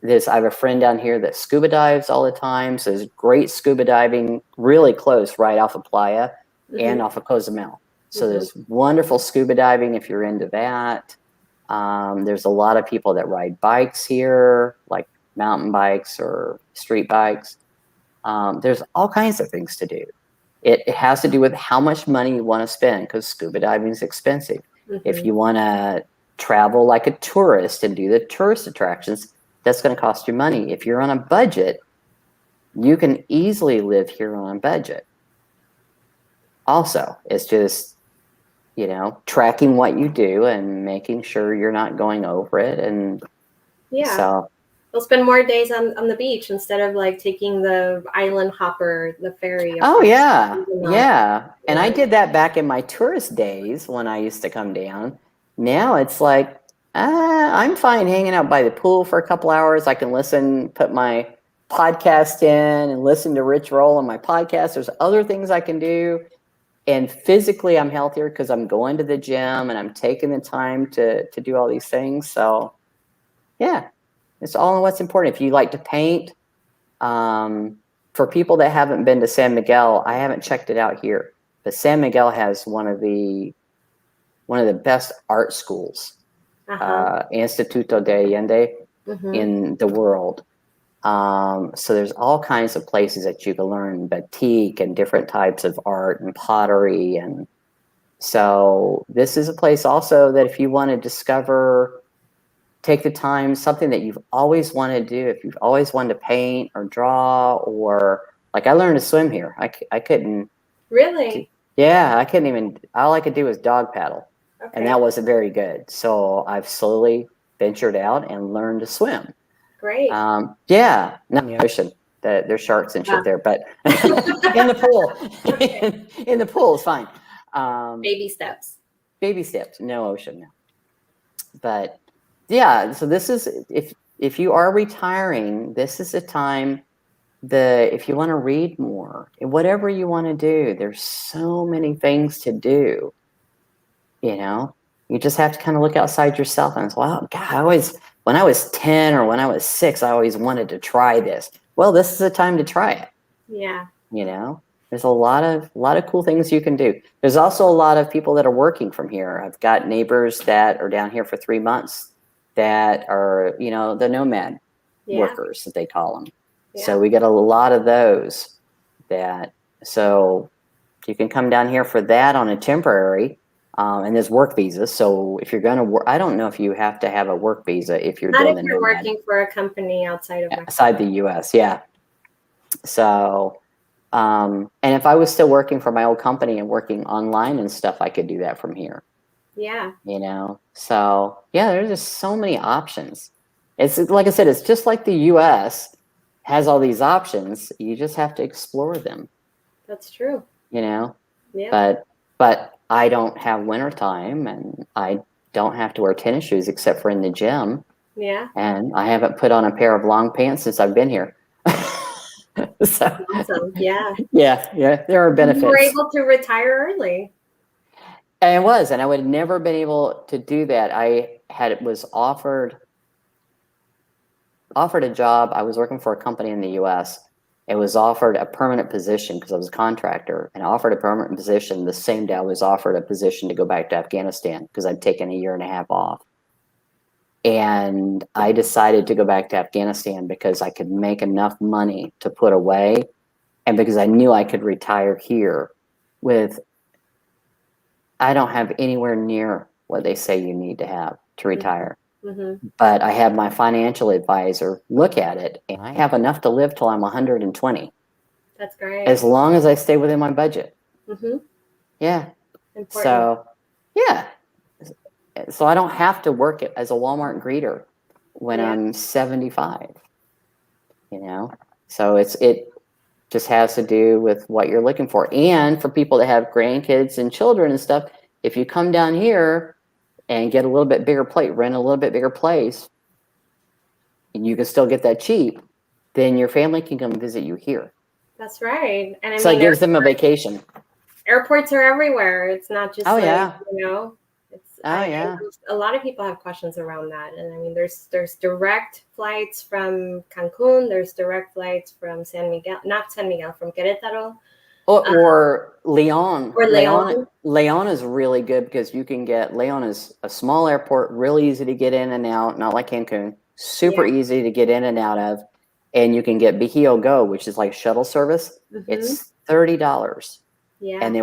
I have a friend down here that scuba dives all the time. So there's great scuba diving really close right off of Playa and off of Cozumel. So there's wonderful scuba diving if you're into that. There's a lot of people that ride bikes here, like mountain bikes or street bikes. There's all kinds of things to do. It has to do with how much money you want to spend, because scuba diving is expensive. If you want to travel like a tourist and do the tourist attractions, that's going to cost you money. If you're on a budget, you can easily live here on a budget. Also, it's just, tracking what you do and making sure you're not going over it. And so we'll spend more days on the beach instead of like taking the island hopper, the ferry. Oh yeah. And I did that back in my tourist days when I used to come down. Now it's like, I'm fine hanging out by the pool for a couple hours. I can listen, put my podcast in and listen to Rich Roll on my podcast. There's other things I can do. And physically, I'm healthier because I'm going to the gym and I'm taking the time to do all these things. So, yeah, it's all in what's important. If you like to paint, for people that haven't been to San Miguel, I haven't checked it out here, but San Miguel has one of the best art schools, Instituto de Allende, in the world. So there's all kinds of places that you can learn batik and different types of art and pottery. And so this is a place also that if you want to discover, take the time, something that you've always wanted to do, if you've always wanted to paint or draw, or like I learned to swim here. I couldn't. Really? Yeah, I couldn't even, all I could do was dog paddle. Okay. And that wasn't very good. So I've slowly ventured out and learned to swim. Great. Yeah, not in the ocean. There's sharks and shit there, but in the pool, in the pool is fine. Baby steps. Baby steps. No ocean. No. But yeah, so this is if you are retiring, this is the time. If you want to read more, whatever you want to do, there's so many things to do. You know, you just have to kind of look outside yourself and say, well, God, when I was 10 or when I was 6, I always wanted to try this. Well, this is the time to try it. Yeah. You know, there's a lot of cool things you can do. There's also a lot of people that are working from here. I've got neighbors that are down here for 3 months that are, you know, the nomad workers, that they call them. Yeah. So we get a lot of those so you can come down here for that on a temporary. And there's work visas. So if you're going to work, I don't know if you have to have a work visa if you're doing the nomad. Not if you're working for a company outside of Mexico. Outside the U.S., yeah. So, and if I was still working for my old company and working online and stuff, I could do that from here. Yeah. You know, so yeah, there's just so many options. It's like I said, it's just like the U.S. has all these options. You just have to explore them. That's true. You know, yeah. But I don't have winter time and I don't have to wear tennis shoes except for in the gym. Yeah. And I haven't put on a pair of long pants since I've been here. So, awesome. Yeah. Yeah. There are benefits. You were able to retire early. And I would have never been able to do that. Was offered a job. I was working for a company in the U.S. It was offered a permanent position because I was a contractor, and offered a permanent position the same day I was offered a position to go back to Afghanistan because I'd taken a year and a half off. And I decided to go back to Afghanistan because I could make enough money to put away, and because I knew I could retire here I don't have anywhere near what they say you need to have to retire. Mm-hmm. But I have my financial advisor look at it, and I have enough to live till I'm 120. That's great. As long as I stay within my budget. Mm-hmm. Yeah. Important. So, yeah. So I don't have to work as a Walmart greeter when I'm 75. You know? So it just has to do with what you're looking for. And for people that have grandkids and children and stuff, if you come down here and get a little bit bigger plate, rent a little bit bigger place, and you can still get that cheap, then your family can come visit you here. That's right. And I mean, it gives them a vacation. Airports are everywhere. It's not just yeah. You know. It's yeah. A lot of people have questions around that. And I mean, there's direct flights from Cancun, there's direct flights from from Querétaro. Or Leon. Or Leon. Leon is really good because you can Leon is a small airport, really easy to get in and out, not like Cancun, super easy to get in and out of. And you can get Bijio Go, which is like shuttle service. Mm-hmm. It's $30. Yeah. And they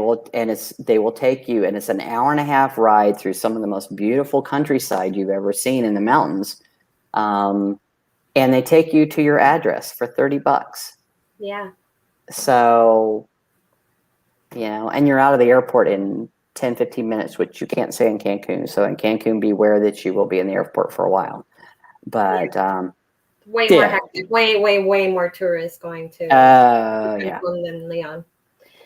will take you, and it's an hour and a half ride through some of the most beautiful countryside you've ever seen in the mountains. And they take you to your address for $30. Yeah. So, you know, and you're out of the airport in 10, 15 minutes, which you can't say in Cancun. So in Cancun, beware that you will be in the airport for a while. But way more hectic, way more tourists going to Cancun than Leon.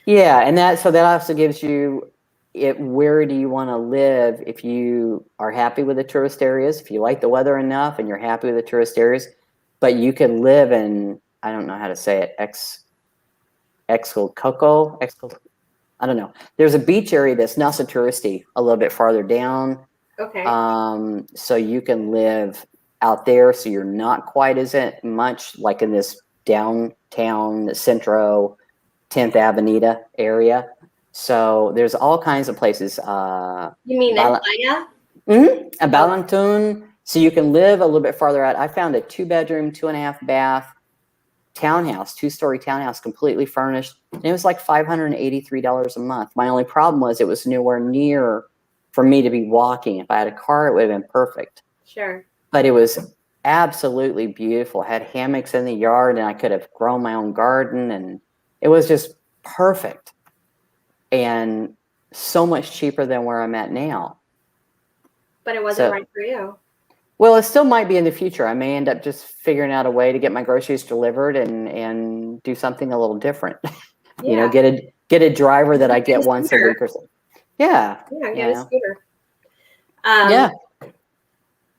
Yeah, and that also gives you where do you want to live if you are happy with the tourist areas, if you like the weather enough and you're happy with the tourist areas, but you can live in I don't know how to say it. Excoco. I don't know. There's a beach area that's not so touristy, a little bit farther down. Okay. So you can live out there, so you're not quite as much like in this downtown Centro 10th Avenida area. So there's all kinds of places. You mean in Playa? A Balantun. So you can live a little bit farther out. I found a 2-bedroom, 2.5 bath townhouse, 2-story townhouse, completely furnished. And it was like $583 a month. My only problem was it was nowhere near for me to be walking. If I had a car, it would have been perfect. Sure. But it was absolutely beautiful. It had hammocks in the yard, and I could have grown my own garden, and it was just perfect. And so much cheaper than where I'm at now. But it wasn't right for you. Well, it still might be in the future. I may end up just figuring out a way to get my groceries delivered and do something a little different. Yeah. You know, get a driver that I get once a week or so. Yeah. Yeah, get a scooter. Yeah.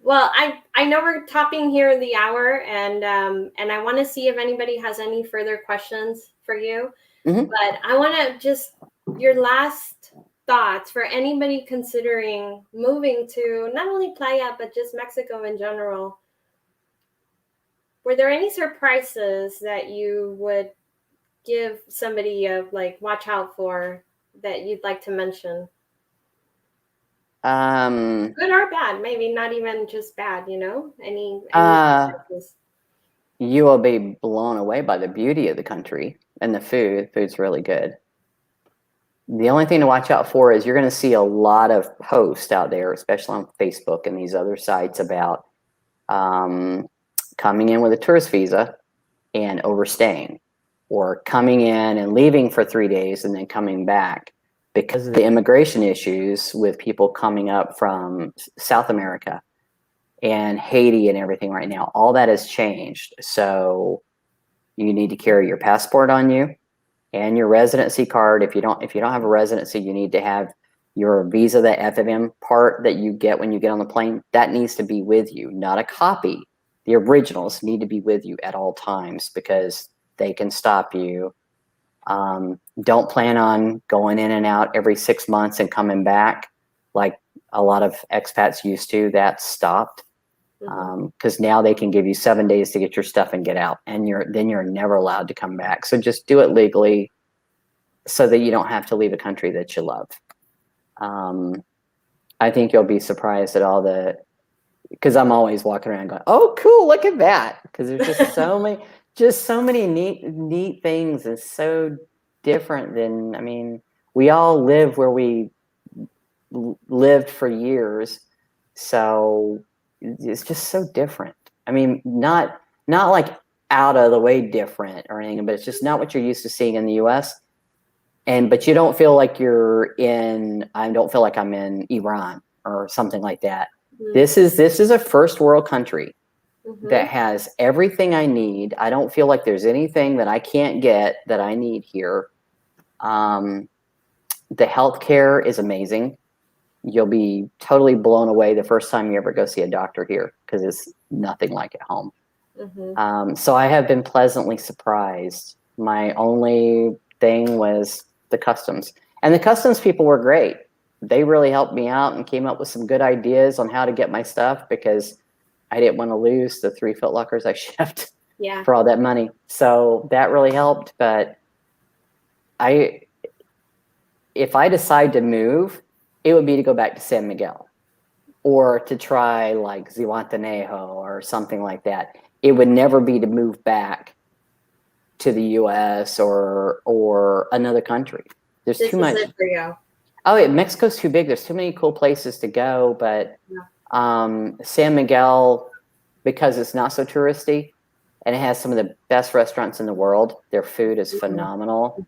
Well, I know we're topping here the hour, and I want to see if anybody has any further questions for you. Mm-hmm. But I want to just your last thoughts for anybody considering moving to not only Playa but just Mexico in general. Were there any surprises that you would give somebody a watch out for that you'd like to mention? Good or bad, maybe not even just bad, you know? Any surprises? You will be blown away by the beauty of the country and the food. Food's really good. The only thing to watch out for is you're going to see a lot of posts out there, especially on Facebook and these other sites, about coming in with a tourist visa and overstaying, or coming in and leaving for 3 days and then coming back because of the immigration issues with people coming up from South America and Haiti and everything right now. All that has changed. So you need to carry your passport on you and your residency card. If you don't have a residency, you need to have your visa, the FMM part that you get when you get on the plane. That needs to be with you, not a copy. The originals need to be with you at all times because they can stop you. Don't plan on going in and out every 6 months and coming back like a lot of expats used to. That stopped because now they can give you 7 days to get your stuff and get out, and then you're never allowed to come back. So just do it legally so that you don't have to leave a country that you love. I think you'll be surprised at all because I'm always walking around going, "Oh, cool! Look at that!" Because there's just so many neat things, and so different than. I mean, we all live where we lived for years, so it's just so different. I mean, not like out of the way different or anything, but it's just not what you're used to seeing in the U.S. But you don't feel like I don't feel like I'm in Iran or something like that. This is a first world country that has everything I need. I don't feel like there's anything that I can't get that I need here. The healthcare is amazing. You'll be totally blown away the first time you ever go see a doctor here because it's nothing like at home. So I have been pleasantly surprised. My only thing was the customs, and the customs people were great. They really helped me out and came up with some good ideas on how to get my stuff because I didn't want to lose the 3 foot lockers I shipped for all that money. So that really helped. But if I decide to move, it would be to go back to San Miguel or to try like Zihuatanejo or something like that. It would never be to move back to the U.S. or another country. There's too much. This is it for you. Oh, Mexico's too big. There's too many cool places to go. But San Miguel, because it's not so touristy, and it has some of the best restaurants in the world. Their food is phenomenal.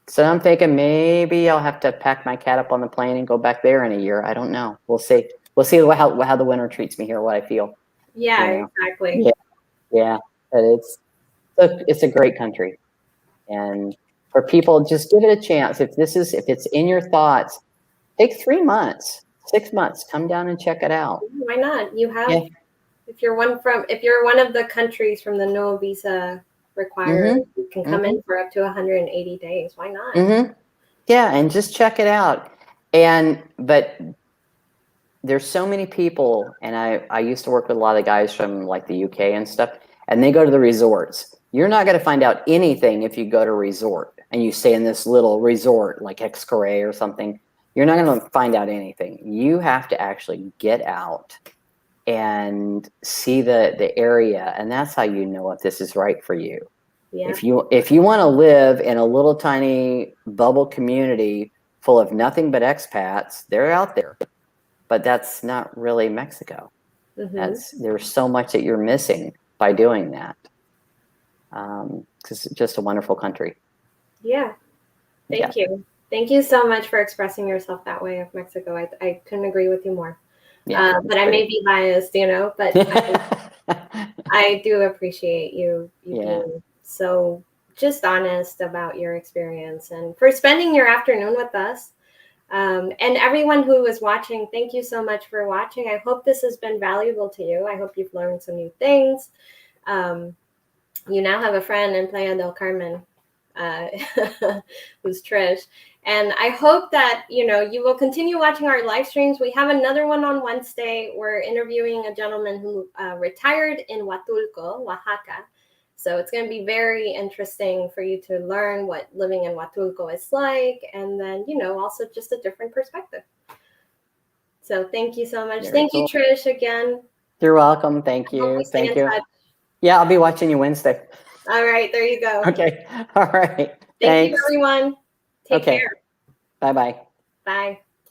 So I'm thinking maybe I'll have to pack my cat up on the plane and go back there in a year. I don't know. We'll see. We'll see how the winter treats me here, what I feel. Yeah, you know? exactly. Yeah. But it's a great country. And for people, just give it a chance. If it's in your thoughts, take 3 months, 6 months, come down and check it out. Why not? You have if you're one of the countries from the no visa required, you can come in for up to 180 days. Why not? Yeah, and just check it out. But there's so many people, and I used to work with a lot of guys from like the UK and stuff, and they go to the resorts. You're not going to find out anything if you go to a resort and you stay in this little resort like Xcaret or something. You're not going to find out anything. You have to actually get out and see the area, and that's how you know if this is right for you. Yeah. If you want to live in a little tiny bubble community full of nothing but expats, they're out there. But that's not really Mexico. There's so much that you're missing by doing that. It's just a wonderful country. Yeah. Thank you. Thank you so much for expressing yourself that way of Mexico. I couldn't agree with you more. Yeah, but I may be biased, but I do appreciate you being so just honest about your experience and for spending your afternoon with us. And everyone who is watching, thank you so much for watching. I hope this has been valuable to you. I hope you've learned some new things. You now have a friend in Playa del Carmen, who's Trish. And I hope that, you will continue watching our live streams. We have another one on Wednesday. We're interviewing a gentleman who retired in Huatulco, Oaxaca. So it's going to be very interesting for you to learn what living in Huatulco is like. And then, also just a different perspective. So thank you so much. Thank you, Trish, again. You're welcome. Thank you. Thank you. Yeah, I'll be watching you Wednesday. All right. There you go. Okay. All right. Thank you, everyone. Take care. Bye-bye. Bye.